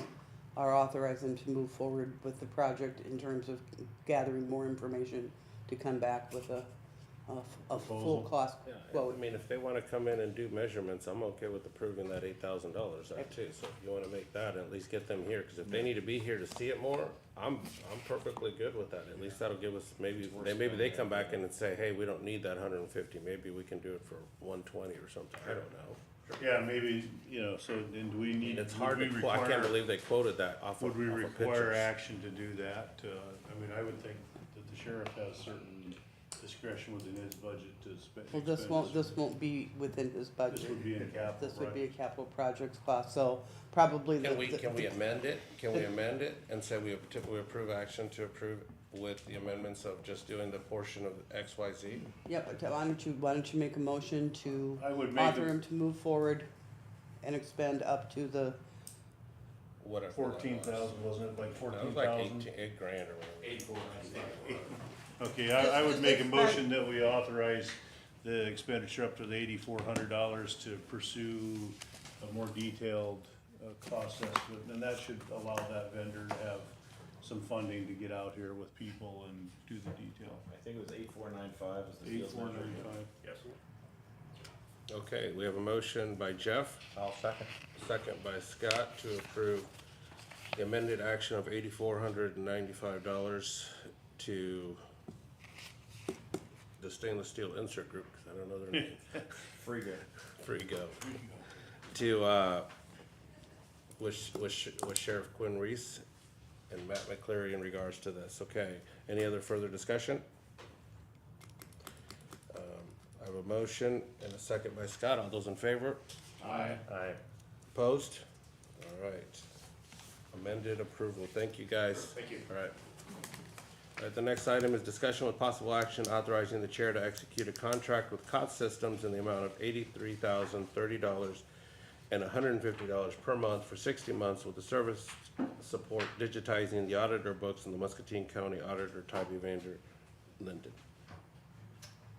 are authorizing to move forward with the project in terms of gathering more information to come back with a full Proposal. cost yeah, I quote. mean, if they wanna come in and do measurements, I'm okay with approving that $8,000 there too, so if you wanna make that, at least get them here, cause if they need to be here to see it more, I'm perfectly good with that, at least that'll give us, maybe they come back in and say, hey, we don't need that 150, maybe we can do it for 120 or something, I don't know. Yeah, maybe, you know, so then do we I need? mean, it's would hard we to, I can't require- believe they quoted that off of Would we off of require pictures. action to do that? I mean, I would think that the sheriff has certain discretion within his budget to spend. Well, this won't be within his budget. This would be in capital. This would be a right? capital projects cost, so probably the. Can we amend it? Can we amend it and say we typically approve action to approve with the amendments of just doing the portion of X, Y, Z? Yep, why don't you make a motion to I would make author him to move forward and expend up to the, Whatever. that 14,000, wasn't it, like was. That 14,000? was like 8 grand or whatever. 8495. Okay, I would make a motion that we authorize the expenditure up to the $8,400 to pursue a more detailed, cost estimate, and that should allow that vendor to have some funding to get out here with people and do the detail. I think it was 8495 is the field measure. 8495. Yes. Okay, we have a motion by Jeff, I'll second. second by Scott to approve the amended action of $8,495 to the stainless steel insert group, because I don't know their name. Free good. Free go. To, with Sheriff Quinn Reese and Matt McCleary in regards to this, okay? Any other further discussion? I have a motion and a second by Scott, all those in favor? Aye. Aye. Opposed? All right. Amended approval, thank you guys. Thank you. All right. All right, the next item is discussion with possible action authorizing the chair to execute a contract with COT Systems in the amount of $83,030 and $150 per month for 60 months with the service support digitizing the auditor books in the Muscatine County Auditor Tybee Vander Linden.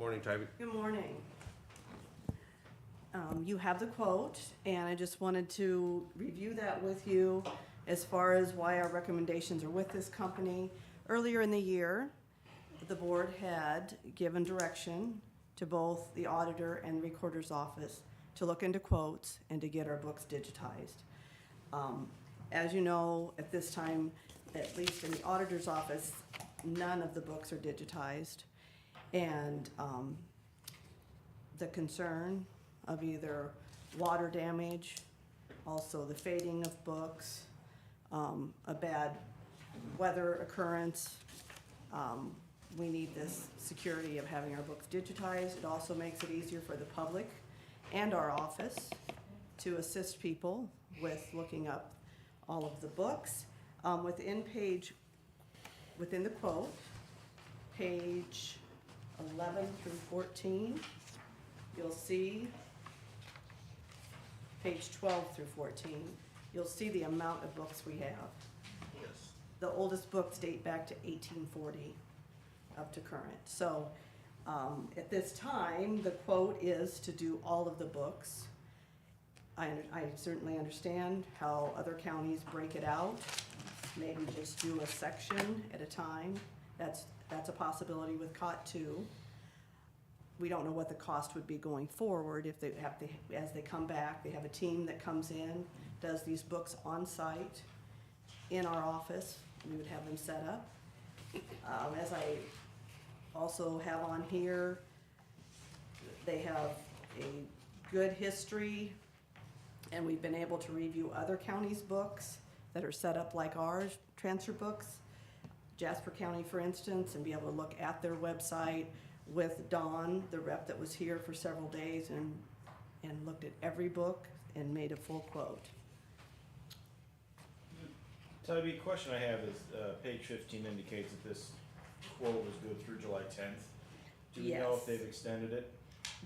Morning, Tybee. Good morning. You have the quote, and I just wanted to review that with you as far as why our recommendations are with this company. Earlier in the year, the board had given direction to both the auditor and recorder's office to look into quotes and to get our books digitized. As you know, at this time, at least in the auditor's office, none of the books are digitized. And the concern of either water damage, also the fading of books, a bad weather occurrence. We need this security of having our books digitized. It also makes it easier for the public and our office to assist people with looking up all of the books. Within the quote, page 11 through 14, you'll see, page 12 through 14, you'll see the amount of books we have. Yes. The oldest books date back to 1840 up to current. So at this time, the quote is to do all of the books. I certainly understand how other counties break it out. Maybe just do a section at a time. That's a possibility with COT too. we don't know what the cost would be going forward if they have to, as they come back, they have a team that comes in, does these books on site in our office. We would have them set up. As I also have on here, they have a good history, and we've been able to review other counties' books that are set up like ours, transfer books. Jasper County, for instance, and be able to look at their website with Dawn, the rep that was here for several days and looked at every book and made a full quote. Toby, question I have is, page 15 indicates that this quote was good through July 10th. Do we know Yes. if they've extended it?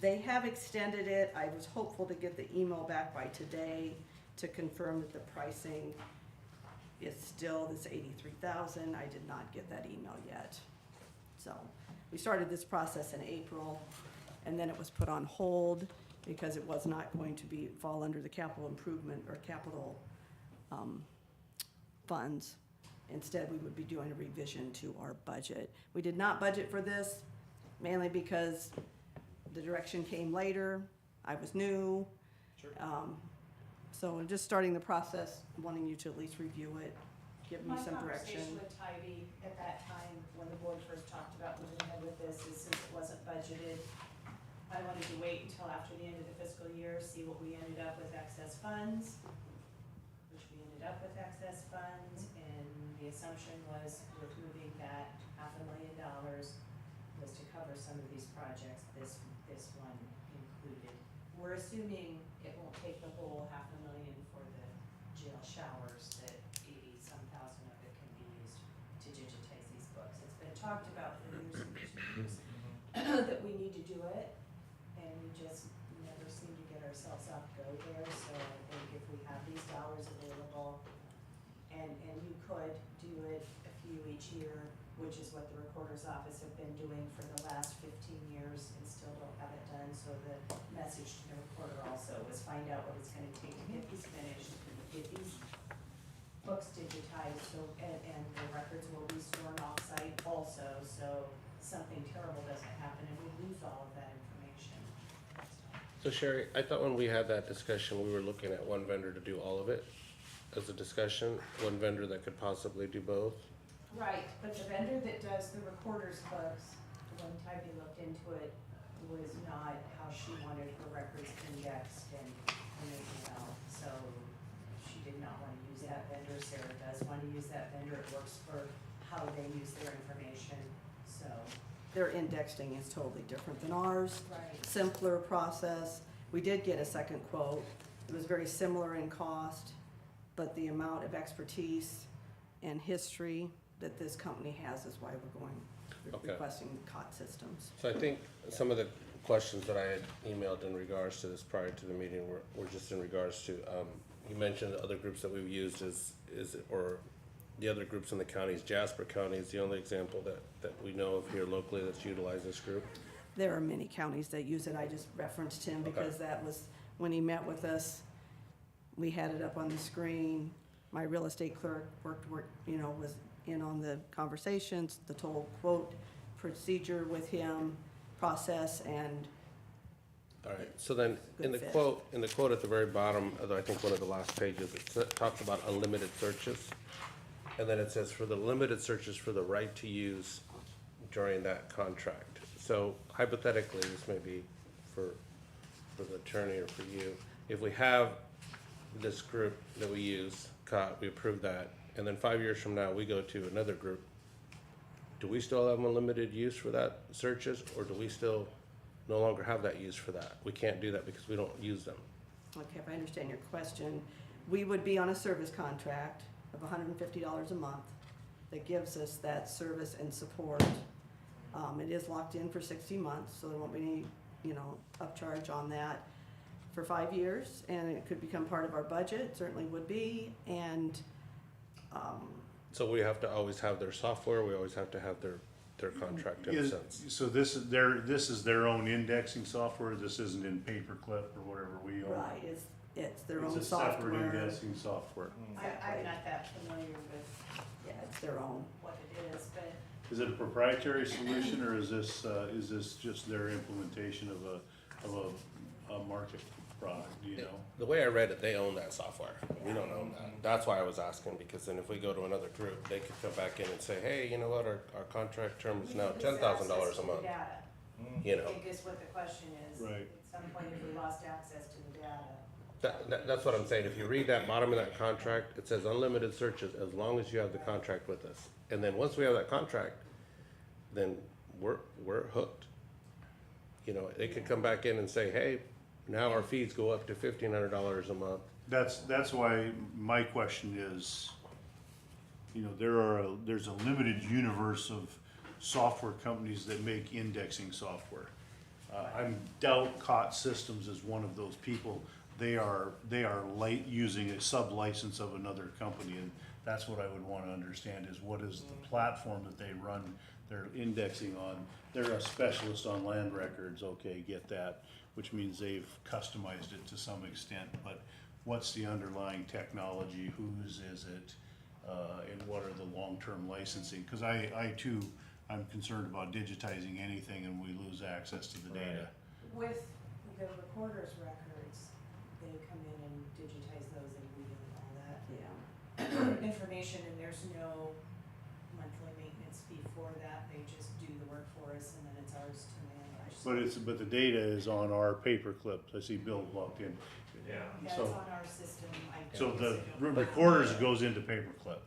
They have extended it. I was hopeful to get the email back by today to confirm that the pricing is still this $83,000. I did not get that email yet. So we started this process in April, and then it was put on hold because it was not going to fall under the capital improvement or capital funds. Instead, we would be doing a revision to our budget. We did not budget for this, mainly because the direction came later. I was new. Sure. So I'm just starting the process, wanting you to at least review it, give me some My direction. conversation with Tybee at that time, when the board first talked about moving ahead with this, is since it wasn't budgeted, I wanted to wait until after the end of the fiscal year, see what we ended up with excess funds, which we ended up with excess funds, and the assumption was with moving that $500,000 was to cover some of these projects, this one included. We're assuming it won't take the whole $500,000 for the jail showers, that 80-some thousand of it can be used to digitize these books. It's been talked about for years and years and years that we need to do it, and we just never seem to get ourselves off go there. So I think if we have these dollars available, and you could do it a few each year, which is what the recorder's office have been doing for the last 15 years and still don't have it done. So the message to the recorder also was find out what it's gonna take to get these finished, get these books digitized, so, and the records will be stored off-site also, so something terrible doesn't happen and we lose all of that information. So Sherry, I thought when we had that discussion, we were looking at one vendor to do all of it as a discussion, one vendor that could possibly do both. Right, but the vendor that does the recorder's books, when Tybee looked into it, was not how she wanted her records indexed and everything else. So she did not want to use that vendor. Sarah does want to use that vendor. It works for how they use their information, so. Their indexing is totally different than ours. Right. Simpler process. We did get a second quote. It was very similar in cost, but the amount of expertise and history that this company has is why we're going, Okay. requesting COT systems. So I think some of the questions that I had emailed in regards to this prior to the meeting were just in regards to, you mentioned the other groups that we've used or the other groups in the counties. Jasper County is the only example that we know of here locally that's utilized this group. There are many counties that use it. I just referenced him because that was, when he met with us, we had it up on the screen. My real estate clerk was in on the conversations, the total quote procedure with him, process, and All right, so then in the Good fit. quote at the very bottom, of I think one of the last pages, it talks about unlimited searches. And then it says for the limited searches for the right to use during that contract. So hypothetically, this may be for the attorney or for you, if we have this group that we use, COT, we approve that, and then 5 years from now, we go to another group, do we still have unlimited use for that searches, or do we still no longer have that use for that? We can't do that because we don't use them. okay, if I understand your question, we would be on a service contract of $150 a month that gives us that service and support. It is locked in for 60 months, so there won't be any, upcharge on that for 5 years, and it could become part of our budget, it certainly would be, and, So we have to always have their software, we always have to have their contract in a sense. So this is their own indexing software, this isn't in paperclip or whatever we own? right, it's their own It's a separate software. indexing software. I'm not that familiar with Yeah, it's their own. what it is, but is it a proprietary solution, or is this just their implementation of a market product, do you know? The way I read it, they own that software. We don't own that. That's why I was asking, because then if we go to another group, they could come back in and say, hey, you know what, our contract term is now $10,000 a month, you know? I guess what the question is, Right. at some point if we lost access to the data. That's what I'm saying. If you read that bottom of that contract, it says unlimited searches as long as you have the contract with us. And then once we have that contract, then we're hooked. You know, they could come back in and say, hey, now our fees go up to $1,500 a month. That's why my question is, you know, there's a limited universe of software companies that make indexing software. I doubt COT Systems is one of those people. They are using a sub-license of another company, and that's what I would wanna understand is what is the platform that they run their indexing on. They're a specialist on land records, okay, get that, which means they've customized it to some extent, but what's the underlying technology, whose is it, and what are the long-term licensing? Cause I too, I'm concerned about digitizing anything and we lose access to the data. With the recorder's records, they come in and digitize those and read all that Yeah. information, and there's no monthly maintenance fee for that, they just do the work for us and then it's ours to manage. But the data is on our paper clips. I see Bill logged in. Yeah. Yeah, it's So, on our system. so the recorders goes into paperclip,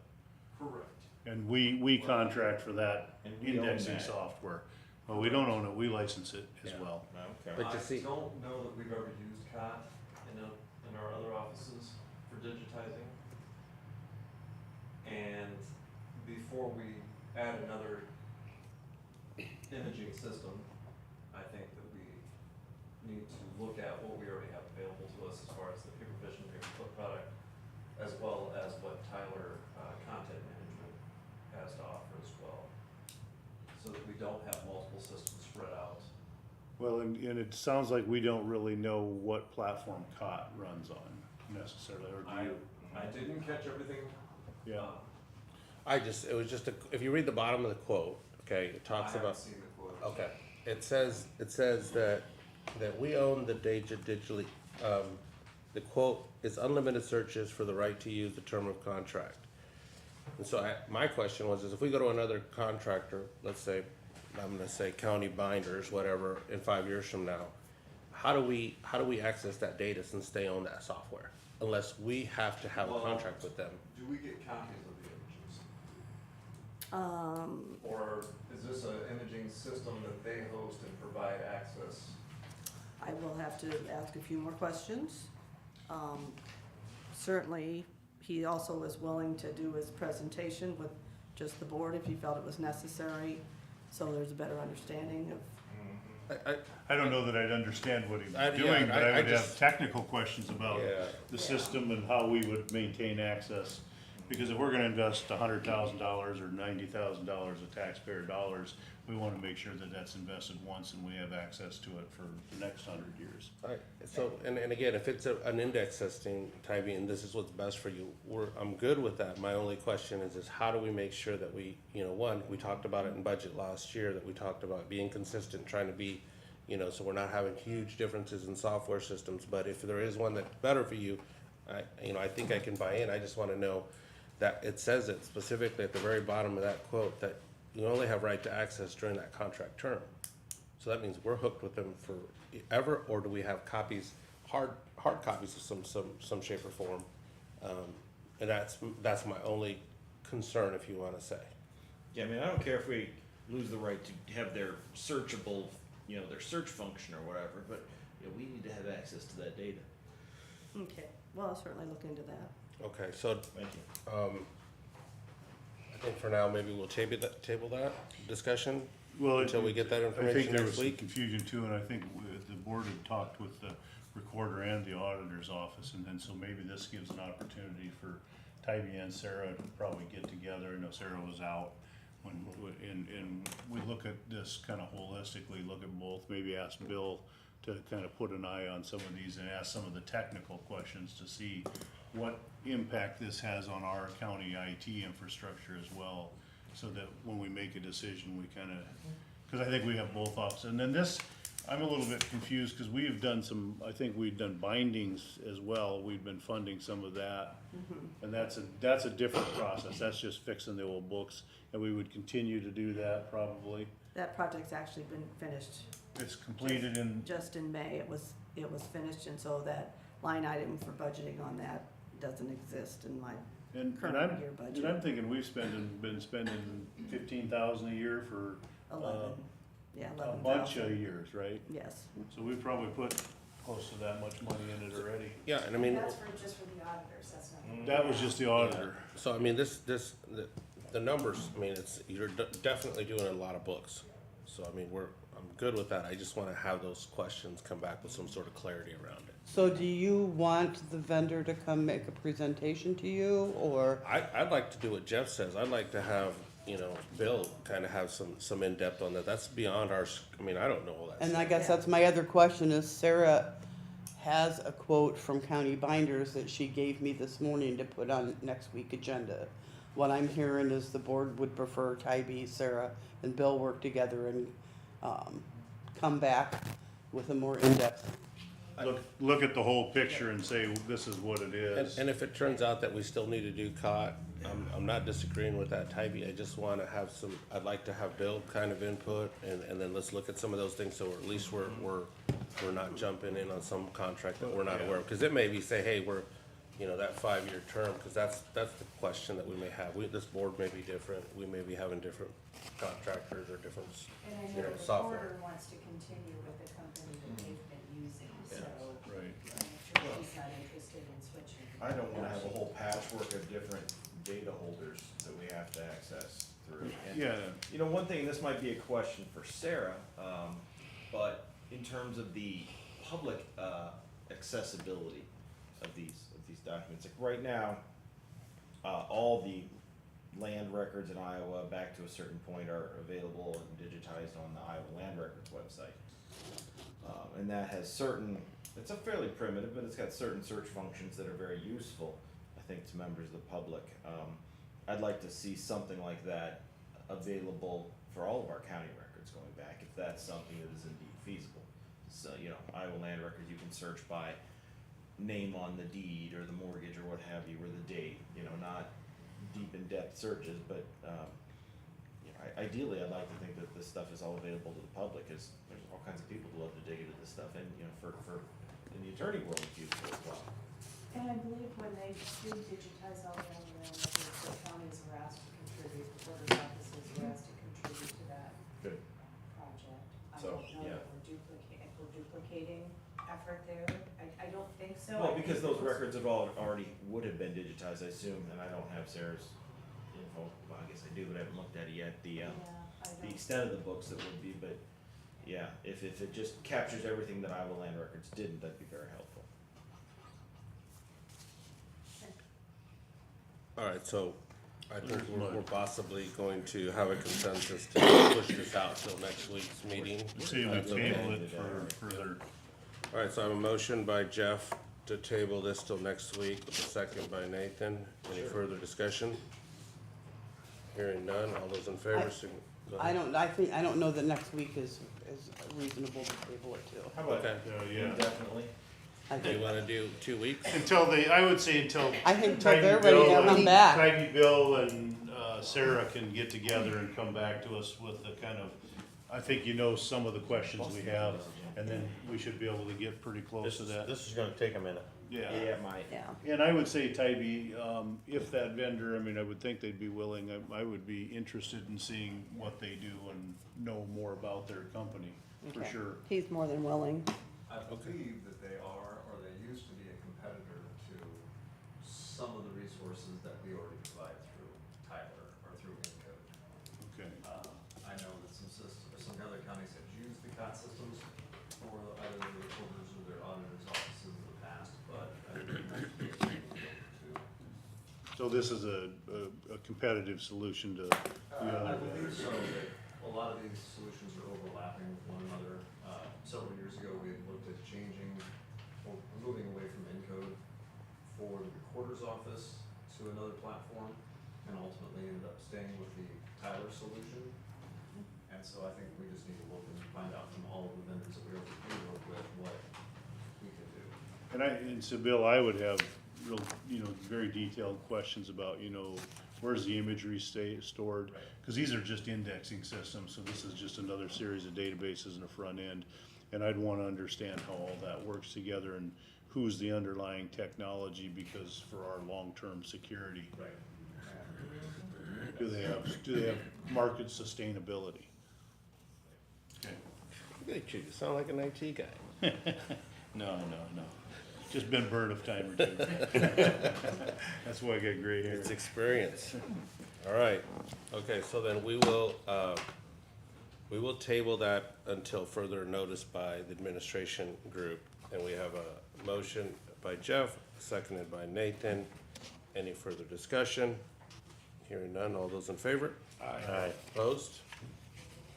Correct. and we contract for that And we own indexing that. software. Well, we don't own it, we license it as Yeah. well. Okay. But you see, I don't know that we've ever used COT in our other offices for digitizing. And before we add another imaging system, I think that we need to look at what we already have available to us as far as the paper vision, paper clip product, as well as what Tyler Content Management has to offer as well, so that we don't have multiple systems spread out. Well, and it sounds like we don't really know what platform COT runs on necessarily, or do you? I didn't catch everything. Yeah. it was just if you read the bottom of the quote, okay, it talks I haven't about, seen the quote. okay, it says that we own the data digitally, the quote is unlimited searches for the right to use the term of contract. And so my question was, is if we go to another contractor, let's say, I'm gonna say County Binders, whatever, in 5 years from now, how do we access that data since they own that software? Unless we have to have a Well, contract with them. Do we get copies of the images? Or is this an imaging system that they host and provide access? I will have to ask a few more questions. Certainly, he also was willing to do his presentation with just the board if he felt it was necessary, so there's a better understanding of. I don't know that I'd understand what he I- was yeah, doing, but I I would have just- technical questions about Yeah. the system and how we would maintain access. Because if we're gonna invest $100,000 or $90,000 of taxpayer dollars, we wanna make sure that that's invested once and we have access to it for the next 100 years. Alright, so, and again, if it's an index system, Tybee, and this is what's best for you, I'm good with that. My only question is how do we make sure that we, one, we talked about it in budget last year, that we talked about being consistent, trying to be, so we're not having huge differences in software systems, but if there is one that's better for you, I think I can buy in. I just wanna know that it says it specifically at the very bottom of that quote, that you only have right to access during that contract term. So that means we're hooked with them forever, or do we have copies, hard copies of some shape or form? And that's my only concern, if you wanna say. Yeah, I mean, I don't care if we lose the right to have their searchable, their search function or whatever, but, we need to have access to that data. Okay, well, I'll certainly look into that. Okay, so, Thank you. I think for now, maybe we'll table that discussion Well, until we get that I think information there was next some week. confusion too, and I think the board had talked with the recorder and the auditor's office, and then so maybe this gives an opportunity for Tybee and Sarah to probably get together. I know Sarah was out and we look at this kind of holistically, look at both, maybe ask Bill to kind of put an eye on some of these and ask some of the technical questions to see what impact this has on our county IT infrastructure as well. so that when we make a decision, we kinda, cause I think we have both options. And then this, I'm a little bit confused, cause we have done some, I think we've done bindings as well, we've been funding some of that. And that's a different process, that's just fixing the old books, and we would continue to do that probably. That project's actually been finished It's completed in, just in May. It was finished, and so that line item for budgeting on that doesn't exist in my and current I'm, year and budget. I'm thinking we've been spending 15,000 a year for 11, yeah, a 11,000. bunch of years, right? Yes. So we probably put close to that much money in it already. Yeah, and I mean, That's just for the auditors, that's not. That was just the auditor. so I mean, the numbers, I mean, you're definitely doing a lot of books. So I mean, I'm good with that. I just wanna have those questions come back with some sort of clarity around it. So do you want the vendor to come make a presentation to you, or? I'd like to do what Jeff says. I'd like to have, Bill kind of have some in-depth on that. That's beyond I mean, I don't know all that. And I stuff. guess that's my other question is Sarah has a quote from County Binders that she gave me this morning to put on next week agenda. What I'm hearing is the board would prefer Tybee, Sarah, and Bill work together and, come back with a more in-depth. Look at the whole picture and say, this is what it is. And if it turns out that we still need to do COT, I'm not disagreeing with that, Tybee. I just want to have I'd like to have Bill kind of input, and then let's look at some of those things, so at least we're not jumping in on some contract that we're not aware of. Because it may be say, hey, we're, that 5-year term, because that's the question that we may have. This board may be different, we may be having different contractors or different, And I know the software. recorder wants to continue with the company that they've been using, so Right. I'm sure he's not interested in switching. I don't wanna have a whole patchwork of different data holders that we have to access through. And, Yeah, you know, one thing, this might be a question for Sarah, but in terms of the public, accessibility of these documents, like right now, all the land records in Iowa back to a certain point are available and digitized on the Iowa Land Records website. And that has it's a fairly primitive, but it's got certain search functions that are very useful, I think, to members of the public. I'd like to see something like that available for all of our county records going back, if that's something that is indeed feasible. So, Iowa Land Records, you can search by name on the deed or the mortgage or what have you, or the date, not deep in-depth searches, but, ideally, I'd like to think that this stuff is all available to the public, because there's all kinds of people who love to dig into this stuff, and, in the attorney world, it's useful as well. And I believe when they do digitize all the land records, the counties are asked to contribute, the border offices are asked to contribute to that Good. project. I So, don't know yeah. if we're duplicating effort there, I don't think so. Well, I because think those it was- records have already would have been digitized, I assume, and I don't have Sarah's info, well, I guess I do, but I haven't looked at it yet, Yeah, I the don't, extent of the books that would be, but, yeah, if it just captures everything that Iowa Land Records didn't, that'd be very helpful. All right, so I think we're possibly going to have a consensus to push this out till next week's meeting. see, we That's okay. table it for further. All right, so I have a motion by Jeff to table this till next week, with a second by Nathan. Any further discussion? Hearing none, all those in favor, go I ahead. don't know that next week is reasonable to table it to. How about Okay. Yeah. indefinitely? I Do you think, wanna do 2 weeks? I would say until. I think till Tybee they're ready to Bill come and- back. Tybee Bill and, Sarah can get together and come back to us with the kind of, I think some of the questions we have, and then we should be able to get pretty close to that. This is gonna take a minute. Yeah, it might. Yeah. And I would say Tybee, if that vendor, I would think they'd be willing, I would be interested in seeing what they do and know more about their company, for Okay. sure. He's more than willing. I believe that they are, or they used to be a competitor to some of the resources that we already provide through Tyler or through Encode. Okay. I know that some other counties have used the COT systems for either their recorders or their auditors' offices in the past, but I think most cases we'll be able to. So this is a competitive solution to the I other believe vendors. so, that a lot of these solutions are overlapping with one another. Several years ago, we had looked at changing, or moving away from Encode for the recorder's office to another platform, and ultimately ended up staying with the Tyler Tyler solution. And so I think we just need to look and find out from all of the vendors that we already do work with what we can do. And so Bill, I would have real, very detailed questions about, where's the imagery stored? Right. Cause these are just indexing systems, so this is just another series of databases in the front end. And I'd wanna understand how all that works together and who's the underlying technology, because for our long-term security, Right. do they have market sustainability? Okay. Look at you, you sound like an IT guy. No. Just been burned a time or two. That's why I got gray hair. It's experience. All right, okay, so then we will table that until further notice by the administration group. And we have a motion by Jeff, seconded by Nathan. Any further discussion? Hearing none, all those in favor? Aye. Opposed?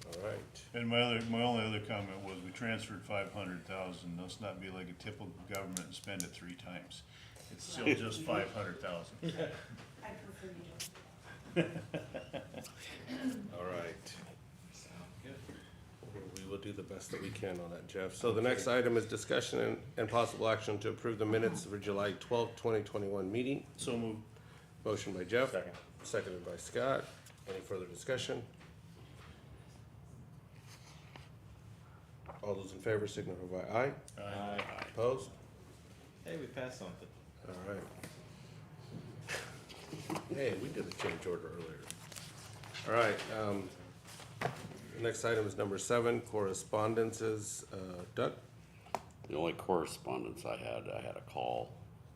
All right. And my only other comment was we transferred 500,000. Let's not be like a typical government and spend it 3 times. It's still just 500,000. I prefer you don't. All right. Sound good. We will do the best that we can on that, Jeff. So the next item is discussion and possible action to approve the minutes of our July 12th, 2021 meeting. So moved. Motion by Jeff. Second. Seconded by Scott. Any further discussion? All those in favor signify by aye. Aye. Opposed? Hey, we passed something. All right. Hey, we did a change order earlier. All right, the next item is number 7, correspondences. Doug? The only correspondence I had a call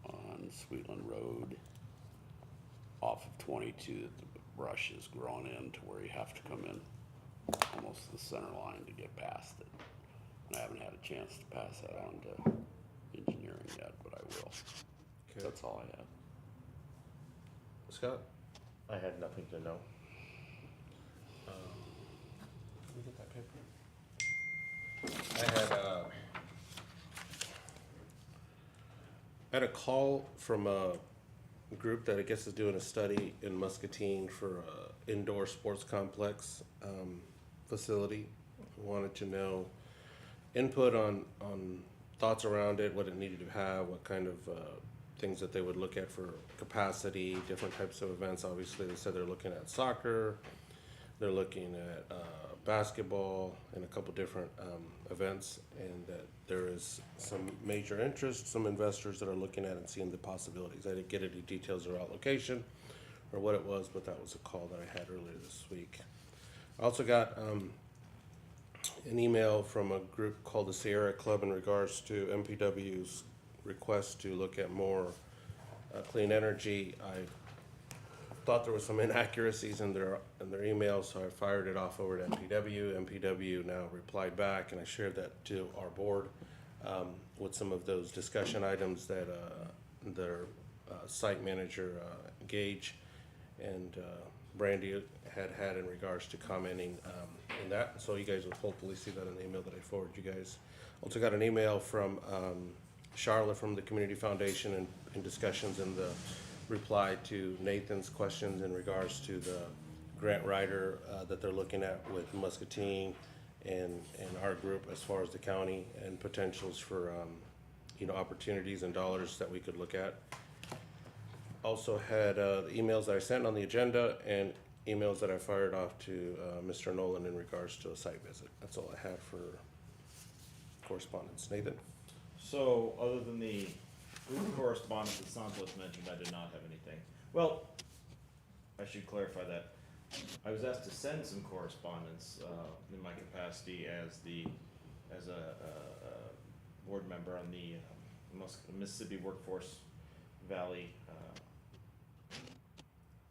on Sweetland Road off of 22 that the brush is grown in to where you have to come in almost to the center line to get past it. And I haven't had a chance to pass that on to engineering yet, but I will. Okay. That's all I had. Scott? I had nothing to know. Can we get that paper? I had a call from a group that I guess is doing a study in Muscatine for a indoor sports complex facility. Wanted to know input on thoughts around it, what it needed to have, what kind of things that they would look at for capacity, different types of events. Obviously, they said they're looking at soccer, they're looking at basketball and a couple different events, and that there is some major interest, some investors that are looking at and seeing the possibilities. I didn't get any details about location or what it was, but that was a call that I had earlier this week. I also got an email from a group called the Sierra Club in regards to MPW's request to look at more clean energy. I thought there was some inaccuracies in their email, so I fired it off over to MPW. MPW now replied back, and I shared that to our board with some of those discussion items that their site manager Gage and Brandy had in regards to commenting in that. So you guys will hopefully see that in the email that I forwarded you guys. Also got an email from Charlotte from the Community Foundation in discussions in the reply to Nathan's questions in regards to the grant writer that they're looking at with Muscatine and our group as far as the county and potentials for opportunities and dollars that we could look at. Also had the emails that I sent on the agenda and emails that I fired off to Mr. Nolan in regards to a site visit. That's all I had for correspondence. Nathan? So, other than the correspondence that Santos mentioned, I did not have anything. Well, I should clarify that. I was asked to send some correspondence in my capacity as a board member on the Mississippi Workforce Valley.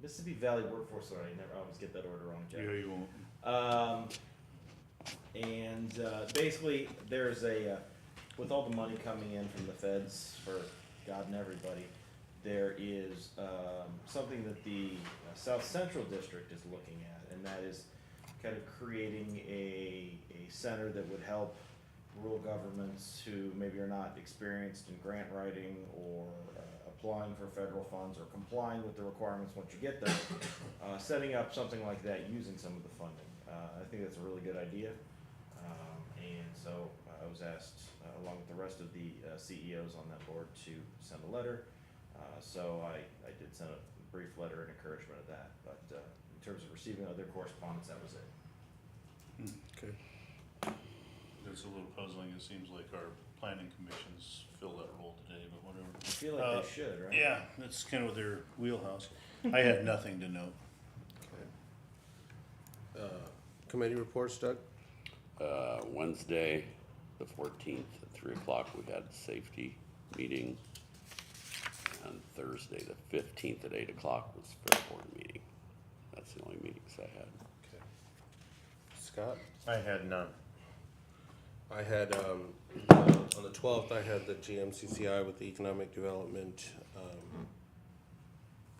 Mississippi Valley Workforce, sorry, I always get that order wrong, Jeff. Yeah, you won't. And basically, there's with all the money coming in from the feds for God and everybody, there is something that the South Central District is looking at, and that is kind of creating a center that would help rural governments who maybe are not experienced in grant writing or applying for federal funds or complying with the requirements once you get there, setting up something like that using some of the funding. I think that's a really good idea. And so I was asked, along with the rest of the CEOs on that board, to send a letter. So I did send a brief letter in encouragement of that, but in terms of receiving other correspondence, that was it. Okay. It's a little puzzling. It seems like our planning commissions fill that role today, but whatever. I feel like they should, right? Yeah, that's kind of their wheelhouse. I had nothing to note. Committee reports, Doug? Wednesday, the 14th at 3 o'clock, we had a safety meeting. And Thursday, the 15th at 8 o'clock was fair board meeting. That's the only meetings I had. Okay. Scott? I had none. I had, on the 12th, I had the GMCCI with the economic development.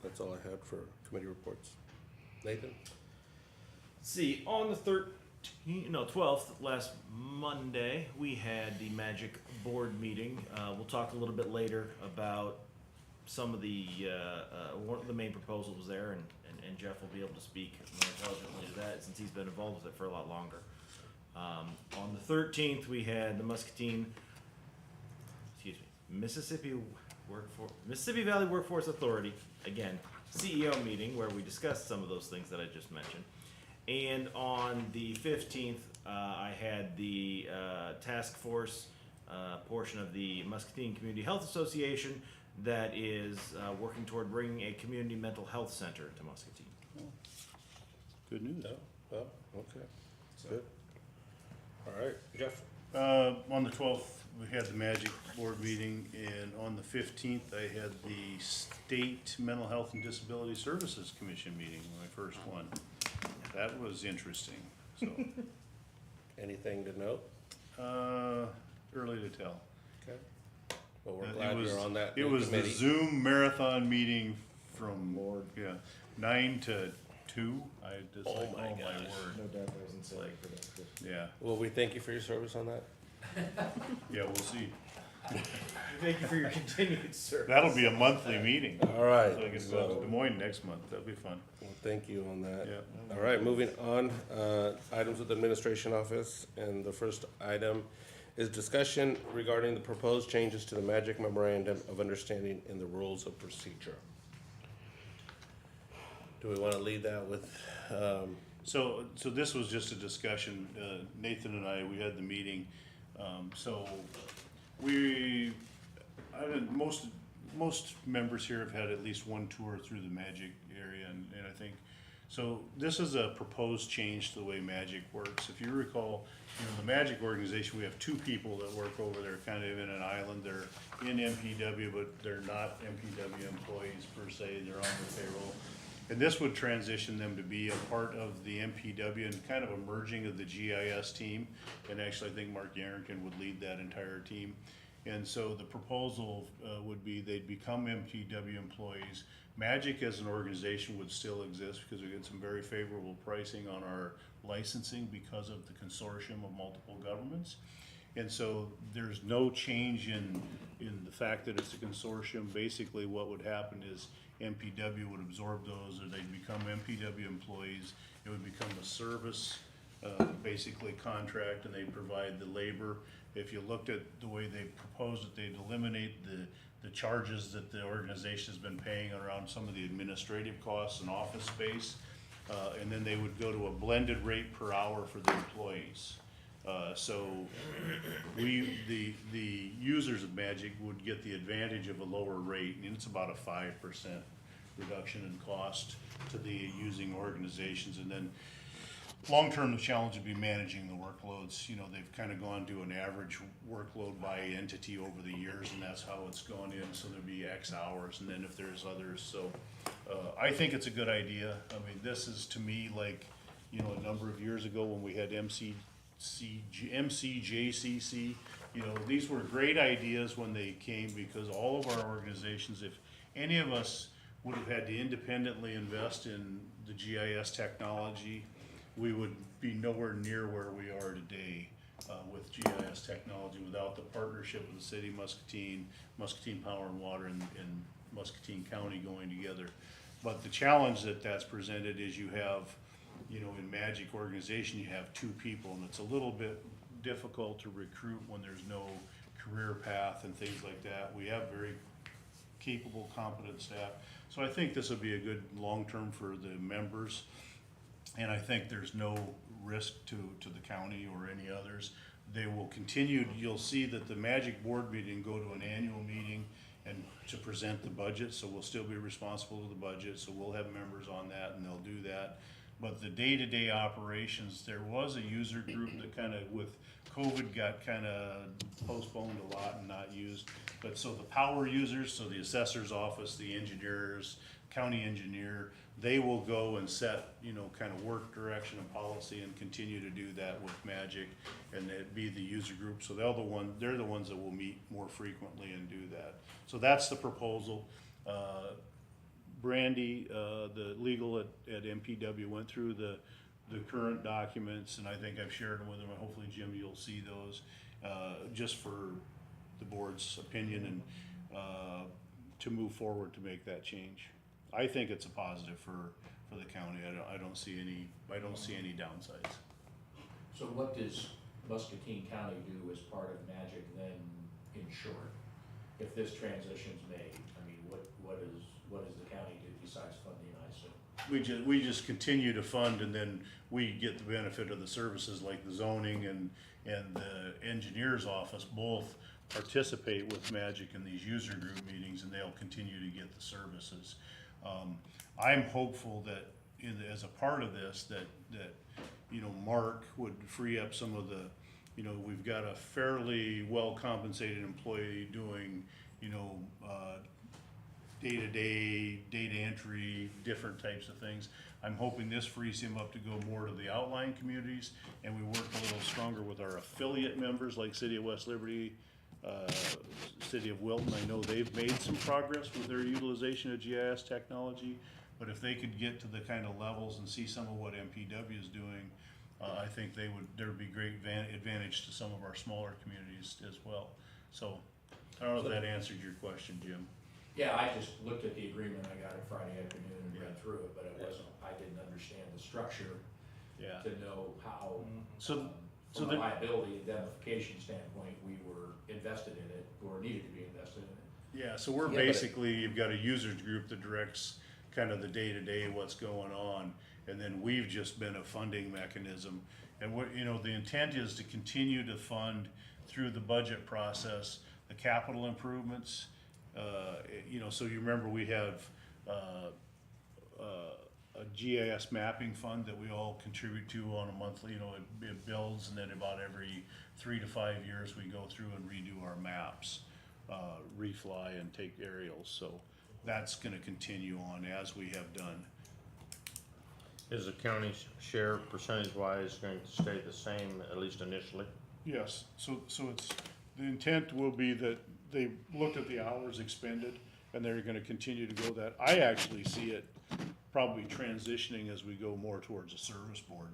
That's all I had for committee reports. Nathan? See, on the 12th, last Monday, we had the Magic Board meeting. We'll talk a little bit later about some of the, one of the main proposals there, and Jeff will be able to speak more intelligently to that since he's been involved with it for a lot longer. On the 13th, we had the Mississippi Valley Workforce Authority, again, CEO meeting where we discussed some of those things that I just mentioned. And on the 15th, I had the task force portion of the Muscatine Community Health Association that is working toward bringing a community mental health center to Muscatine. Good news. Oh, okay. Good. All right, Jeff? On the 12th, we had the Magic Board meeting, and on the 15th, I had the State Mental Health and Disability Services Commission meeting, my first one. That was interesting, so. Anything to note? Early to tell. Okay. Well, we're It glad was- you're on that It was the committee. Zoom marathon meeting from, 9 to 2. I just Oh like, my oh my gosh. word. No doubt that wasn't silly productive. Yeah, Well, we thank you for your service on that. yeah, we'll see. Thank you for your continued service. That'll be a monthly meeting. All right. So I can go to Des Moines next month. That'll be fun. Well, thank you on that. Yeah. All right, moving on, items with the administration office, and the first item is discussion regarding the proposed changes to the Magic Memorandum of Understanding and the Rules of Procedure. Do we want to lead that with, So this was just a discussion, Nathan and I, we had the meeting, so most members here have had at least one tour through the Magic area, and I think, so this is a proposed change to the way Magic works. If you recall, the Magic organization, we have two people that work over there, kind of in an island. They're in MPW, but they're not MPW employees per se, they're on the payroll. And this would transition them to be a part of the MPW and kind of a merging of the GIS team. And actually, I think Mark Yarrington would lead that entire team. And so the proposal would be they'd become MPW employees. Magic as an organization would still exist because we get some very favorable pricing on our licensing because of the consortium of multiple governments. And so there's no change in the fact that it's a consortium. Basically what would happen is MPW would absorb those, or they'd become MPW employees. It would become a service, basically contract, and they'd provide the labor. If you looked at the way they proposed it, they'd eliminate the charges that the organization has been paying around some of the administrative costs and office space. And then they would go to a blended rate per hour for the employees. So the users of Magic would get the advantage of a lower rate, and it's about a 5% reduction in cost to the using organizations. And then long-term, the challenge would be managing the workloads. They've kind of gone to an average workload by entity over the years, and that's how it's gone in. So there'd be X hours, and then if there's others. So I think it's a good idea. I mean, this is to me like, a number of years ago when we had MCJCC, these were great ideas when they came, because all of our organizations, if any of us would have had to independently invest in the GIS technology, we would be nowhere near where we are today with GIS technology without the partnership of the city of Muscatine, Muscatine Power and Water, and Muscatine County going together. But the challenge that's presented is you have, in Magic organization, you have 2 people, and it's a little bit difficult to recruit when there's no career path and things like that. We have very capable, competent staff. So I think this will be a good long-term for the members. And I think there's no risk to the county or any others. They will continue, you'll see that the Magic board meeting go to an annual meeting and to present the budget, so we'll still be responsible to the budget, so we'll have members on that and they'll do that. But the day-to-day operations, there was a user group that kind of, with COVID, got kind of postponed a lot and not used. But so the power users, so the assessor's office, the engineers, county engineer, they will go and set, kind of work direction and policy and continue to do that with Magic, and it'd be the user group. So they're the ones that will meet more frequently and do that. So that's the proposal. Brandy, the legal at MPW, went through the current documents, and I think I've shared them with them. Hopefully, Jim, you'll see those, just for the board's opinion and to move forward to make that change. I think it's a positive for the county. I don't see any downsides. So what does Muscatine County do as part of Magic then, in short? If this transition's made, I mean, what does the county do besides funding, I assume? We just continue to fund, and then we get the benefit of the services like the zoning and the engineer's office both participate with Magic in these user group meetings, and they'll continue to get the services. I'm hopeful that as a part of this, that Mark would free up some of the, we've got a fairly well-compensated employee doing, day-to-day data entry, different types of things. I'm hoping this frees him up to go more to the outlying communities, and we work a little stronger with our affiliate members like City of West Liberty, City of Wilton. I know they've made some progress with their utilization of GIS technology, but if they could get to the kind of levels and see some of what MPW is doing, I think there'd be great advantage to some of our smaller communities as well. So, I don't know if that answered your question, Jim. Yeah, I just looked at the agreement, I got it Friday afternoon and read through it, but I didn't understand the structure Yeah. to know how, So from the- a liability indemnification standpoint, we were invested in it, or needed to be invested in it. Yeah, so we're Yeah, but basically, you've got a users group that directs kind of the day-to-day what's going on, and then we've just been a funding mechanism. And the intent is to continue to fund through the budget process, the capital improvements. So you remember we have, a GIS mapping fund that we all contribute to on a monthly, it builds, and then about every 3 to 5 years, we go through and redo our maps, refly and take aerials, so that's gonna continue on as we have done. Is the county's share percentage-wise going to stay the same, at least initially? Yes, so it's, the intent will be that they looked at the hours expended, and they're gonna continue to go that. I actually see it probably transitioning as we go more towards a service board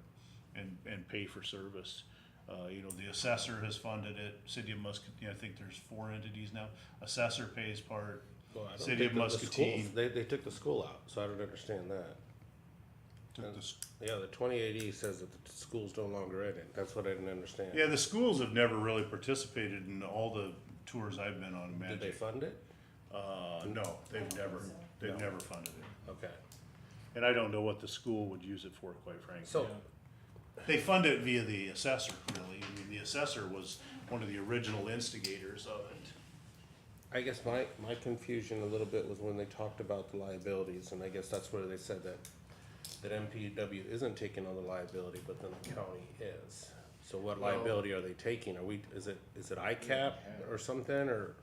and pay for service. The assessor has funded it, City of Muscatine, I think there's 4 entities now. Assessor pays part, Well, I don't City think of that Muscatine. They took the school out, so I don't understand that. took the s- Yeah, the 28E says that the school's no longer in it. That's what I didn't understand. Yeah, the schools have never really participated in all the tours I've been on in Did they Magic. fund it? No, they've never funded it. Okay. And I don't know what the school would use it for, quite frankly. So, They fund it via the assessor, really. I mean, the assessor was one of the original instigators of it. I guess my confusion a little bit was when they talked about the liabilities, and I guess that's where they said that MPW isn't taking on the liability, but then the county is. So what liability are they taking? Is it ICAP or something, or?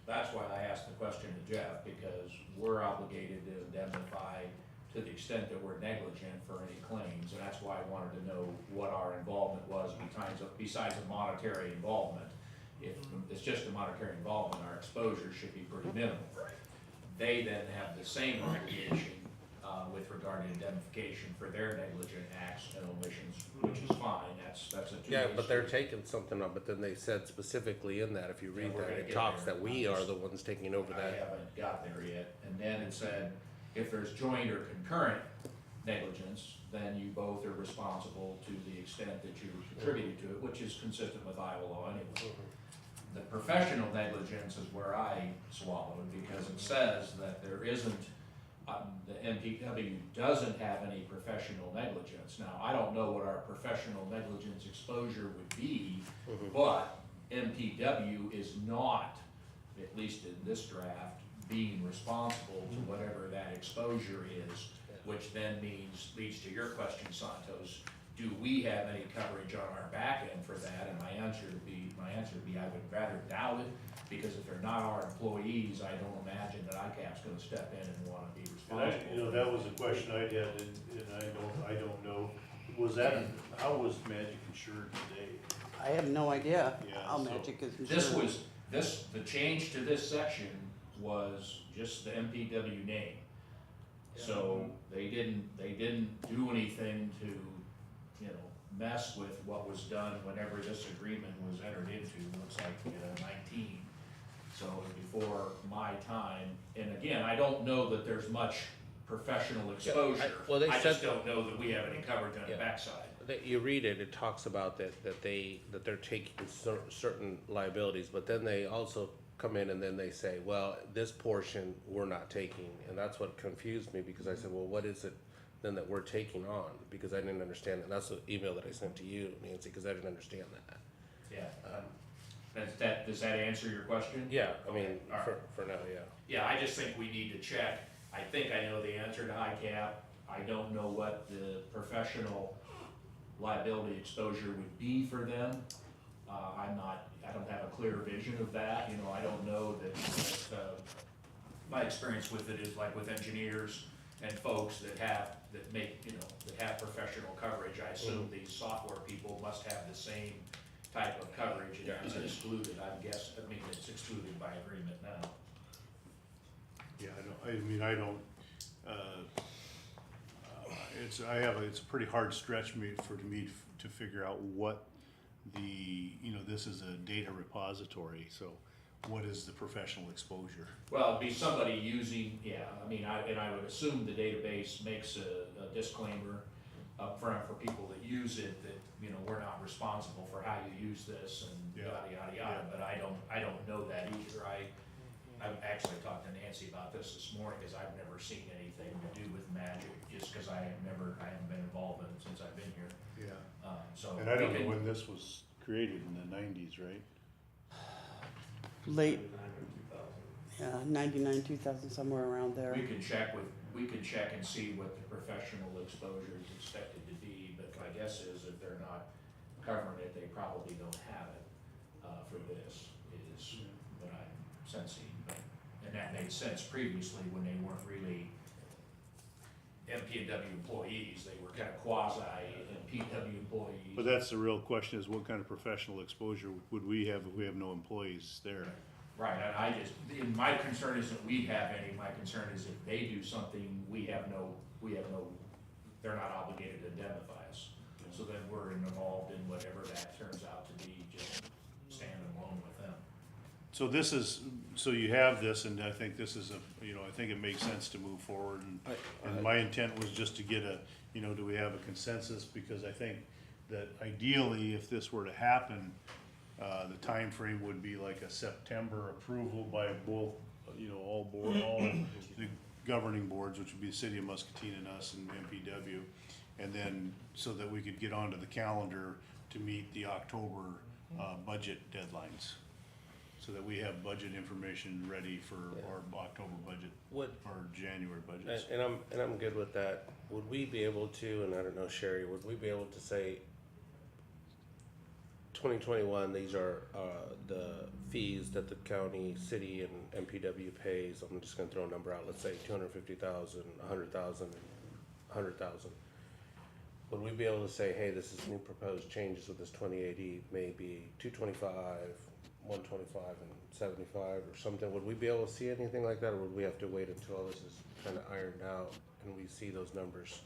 That's why I asked the question to Jeff, because we're obligated to indemnify to the extent that we're negligent for any claims, and that's why I wanted to know what our involvement was besides a monetary involvement. If it's just a monetary involvement, our exposure should be pretty minimal. They then have the same obligation, with regard to indemnification for their negligent acts and omissions, which is fine, that's that's a two-way Yeah, but they're street. taking something on, but then they said specifically in that, if you read we're that, gonna it get talks there. that we are the ones taking over I that. haven't got there yet, and then it said, if there's joint or concurrent negligence, then you both are responsible to the extent that you contributed to it, which is consistent with Iowa law anyway. The professional negligence is where I swallowed, because it says that there isn't, the MPW doesn't have any professional negligence. Now, I don't know what our professional negligence exposure would be, but MPW is not, at least in this draft, being responsible to whatever that exposure is, which then leads to your question, Santos. Do we have any coverage on our back end for that? And my answer would be, I would rather doubt it, because if they're not our employees, I don't imagine that ICAP's gonna step in and wanna be And I, responsible. you know, that was a question I had, and I don't know, was that, how was Magic insured today? I have no idea Yeah, how so Magic is insured. The change to this section was just the MPW name. So they didn't do anything to, you know, mess with what was done whenever this agreement was entered into, looks like, 19. So before my time, and again, I don't know that there's much professional exposure. well, they I just said- don't know that we have any coverage on the Yeah. backside. That you read it, it talks about that they're taking certain liabilities, but then they also come in and then they say, well, this portion we're not taking, and that's what confused me, because I said, well, what is it then that we're taking on? Because I didn't understand it, and that's the email that I sent to you, Nancy, because I didn't understand that. Yeah. Does that answer your question? Yeah, I mean, Okay, all right. for now, yeah. Yeah, I just think we need to check. I think I know the answer to ICAP. I don't know what the professional liability exposure would be for them. I don't have a clear vision of that, you know, I don't know that, my experience with it is like with engineers and folks that have professional coverage. I assume these software people must have the same type of coverage, and it's excluded, I mean, it's excluded by agreement now. Yeah, I don't, it's a pretty hard stretch for me to figure out what this is a data repository, so what is the professional exposure? Well, it'd be somebody using, I would assume the database makes a disclaimer up front for people that use it, that, we're not responsible for how you use this and yada, yada, yada, but I don't know that either. I've actually talked to Nancy about this morning, because I've never seen anything to do with Magic, just because I haven't been involved in it since I've been here. Yeah. So And I don't we know can- when this was created, in the 90s, right? Late, 2000. 99, 2000, somewhere around there. We can check and see what the professional exposure is expected to be, but my guess is if they're not covering it, they probably don't have it, for this, is what I'm sensing. And that made sense previously when they weren't really MPW employees, they were kind of quasi MPW employees. But that's the real question, is what kind of professional exposure would we have if we have no employees there? Right, and my concern isn't we have any, my concern is if they do something, they're not obligated to indemnify us. So then we're involved in whatever that turns out to be, just stand alone with them. So you have this, and I think this is I think it makes sense to move forward, and my intent was just to get do we have a consensus, because I think that ideally, if this were to happen, the time frame would be like a September approval by both, all the governing boards, which would be the city of Muscatine and us and MPW, and then so that we could get onto the calendar to meet the October budget deadlines, so that we have budget information ready for our October budget or January budgets. And I'm good with that. Would we be able to, and I don't know, Sherry, would we be able to say 2021, these are the fees that the county, city, and MPW pays? I'm just gonna throw a number out, let's say 250,000, 100,000, 100,000. Would we be able to say, hey, this is new proposed changes with this 2080, maybe 225, 125, and 75 or something? Would we be able to see anything like that, or would we have to wait until all this is kind of ironed out and we see those numbers?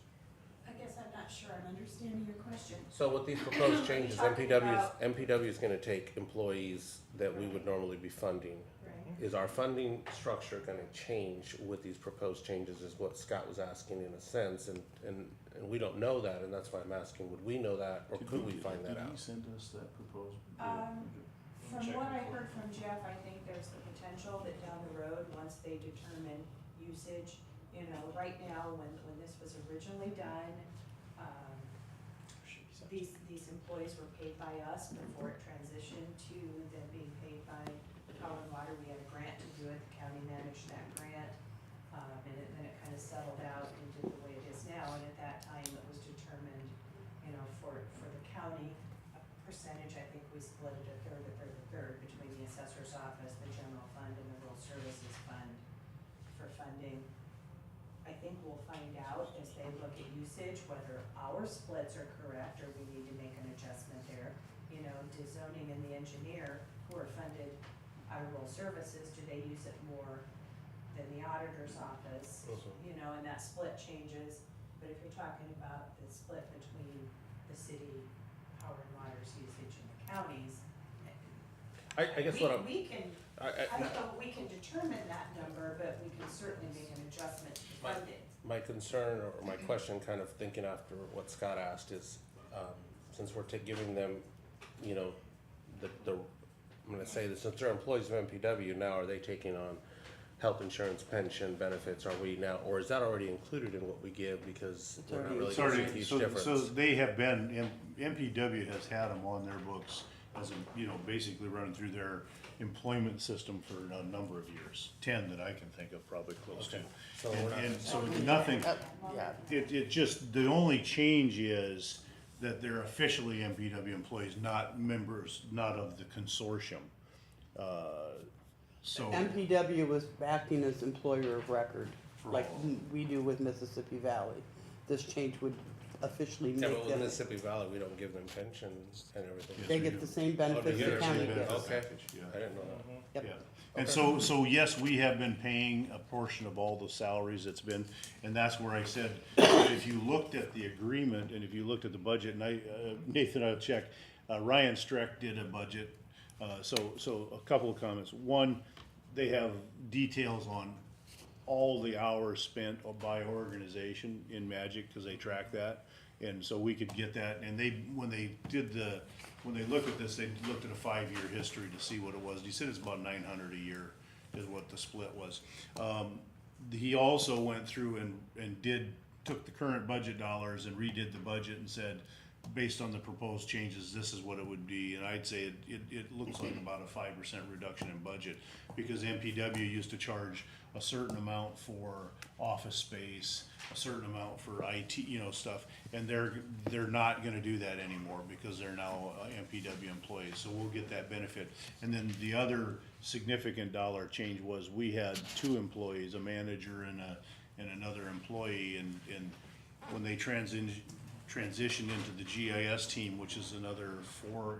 I guess I'm not sure I'm understanding your question. So with these proposed changes, talking MPW is gonna take employees that we would normally be funding. Right. Is our funding structure gonna change with these proposed changes, is what Scott was asking in a sense, and we don't know that, and that's why I'm asking, would we know that, or could we find that Did he out? send us that proposal? From what I heard from Jeff, I think there's the potential that down the road, once they determine usage, you know, right now, when this was originally done, these employees were paid by us before it transitioned to them being paid by Power and Water. We had a grant to do it, the county managed that grant, and then it kind of settled out into the way it is now, and at that time, it was determined, you know, for the county, a percentage, I think we split it a third between the assessor's office, the general fund, and the rural services fund for funding. I think we'll find out as they look at usage, whether our splits are correct or we need to make an adjustment there. You know, do zoning and the engineer who are funded out of rural services, do they use it more than the auditor's office? You know, and that split changes, but if you're talking about the split between the city, Power and Water's usage and the counties, I guess what I'm, we can, I I don't know if we can determine that number, but we can certainly make an adjustment to funding. my concern or my question, kind of thinking after what Scott asked, is since we're giving them, you know, I'm gonna say this, since they're employees of MPW now, are they taking on health insurance, pension benefits? Are we now, or is that already included in what we give, because It's we're not already- really It's gonna see a already, huge so difference? they have been, MPW has had them on their books as a, you know, basically running through their employment system for a number of years, 10 that I can think of, probably close to. Okay. So we're not- And so nothing, Yeah, it just, the only change is that they're officially MPW employees, not members, not of the consortium. So, MPW was acting as employer of record, For like all. we do with Mississippi Valley. This change would officially Yeah, make but with them, Mississippi Valley, we don't give them pensions and everything. Yes, they we get do. the same Oh, benefits they the get county it. gets. Okay. Yeah. I didn't know that. Yep. Yeah, and so yes, we have been paying a portion of all the salaries it's been, and that's where I said, if you looked at the agreement and if you looked at the budget, and Nathan, I'll check, Ryan Streck did a budget, so a couple of comments. One, they have details on all the hours spent by organization in Magic, cause they track that. And so we could get that, and when they looked at this, they looked at a 5-year history to see what it was. He said it's about 900 a year is what the split was. He also went through and took the current budget dollars and redid the budget and said, based on the proposed changes, this is what it would be. And I'd say it looks like about a 5% reduction in budget, because MPW used to charge a certain amount for office space, a certain amount for IT, you know, stuff, and they're not gonna do that anymore because they're now MPW employees, so we'll get that benefit. And then the other significant dollar change was we had 2 employees, a manager and another employee, and when they transitioned into the GIS team, which is another 4,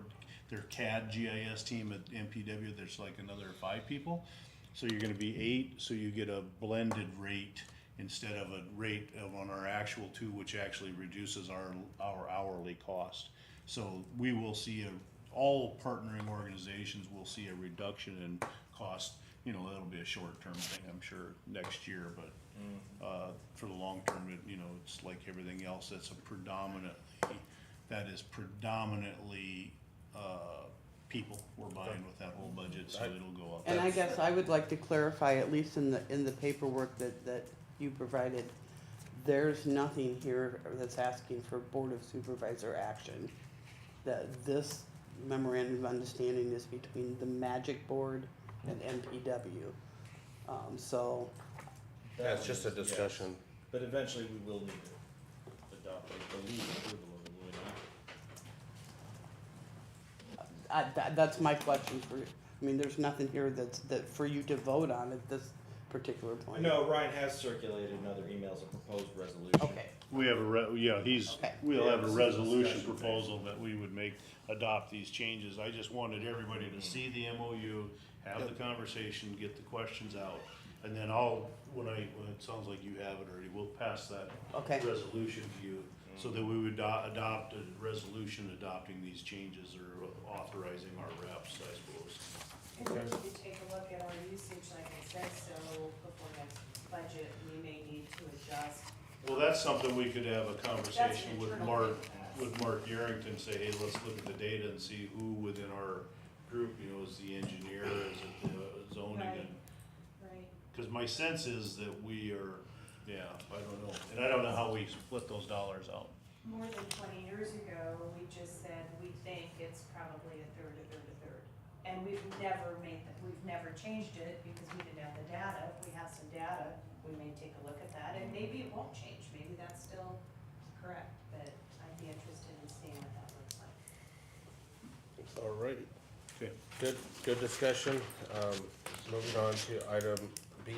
their CAD GIS team at MPW, there's like another 5 people. So you're gonna be 8, so you get a blended rate instead of a rate on our actual 2, which actually reduces our hourly cost. So we will see all partnering organizations will see a reduction in cost. You know, that'll be a short-term thing, I'm sure, next year, but for the long term, you know, it's like everything else, that is predominantly people we're buying with that whole budget, so it'll go up. And I guess I would like to clarify, at least in the paperwork that you provided, there's nothing here that's asking for Board of Supervisor action. That this memorandum of understanding is between the Magic Board and MPW. So, That's just a discussion. But eventually we will need to adopt, I believe, approval of it, will we not? that's my question for you. I mean, there's nothing here that for you to vote on at this particular point. No, Ryan has circulated in other emails a proposed resolution. Okay, We have Okay. we'll have a Yeah, resolution discussion proposal that we would adopt these changes. I just wanted everybody to see the MOU, have the conversation, get the questions out. And then when it sounds like you have it already, we'll pass that okay. resolution to you. so that we would adopt a resolution adopting these changes or authorizing our reps, I suppose. And we need to take a look at our usage, like I said, so before next budget, we may need to adjust. Well, that's something we could have a conversation with internal Mark, thing to us. with Mark Yarrington, say, hey, let's look at the data and see who within our group, you know, is the engineer, is it the zoning, Right. and, Right. cause my sense is that we are, yeah, I don't know, and I don't know how we split those dollars out. More than 20 years ago, we just said, we think it's probably a third, a third, a third. And we've never changed it because we didn't have the data. If we have some data, we may take a look at that, and maybe it won't change, maybe that's still correct, but I'd be interested in seeing what that looks like. All righty. Okay. Good discussion. Moving on to item B,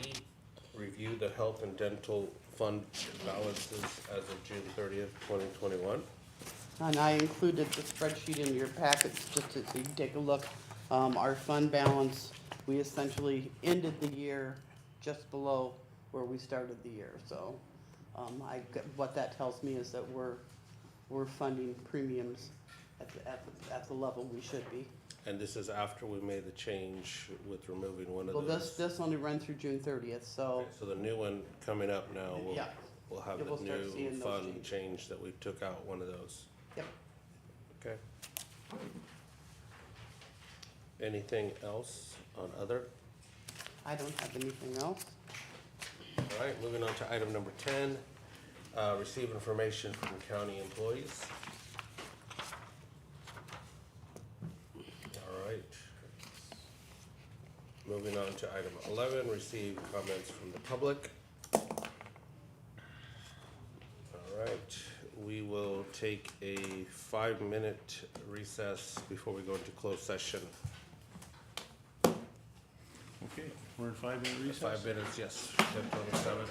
review the health and dental fund balances as of June 30th, 2021. And I included the spreadsheet in your packets just so you can take a look. Our fund balance, we essentially ended the year just below where we started the year, so, what that tells me is that we're funding premiums at the level we should be. And this is after we made the change with removing one of Well, those. this only run through June 30th, so, Okay, so the new one coming up now, yeah, we'll have Yeah, the we'll start seeing new those fund changes. change that we took out one of those. yep. Okay. Anything else on other? I don't have anything else. All right, moving on to item number 10, receive information from county employees. All right. Moving on to item 11, receive comments from the public. All right, we will take a 5-minute recess before we go into closed session. Okay, we're in 5-minute recess. 5 minutes, yes, 10:27.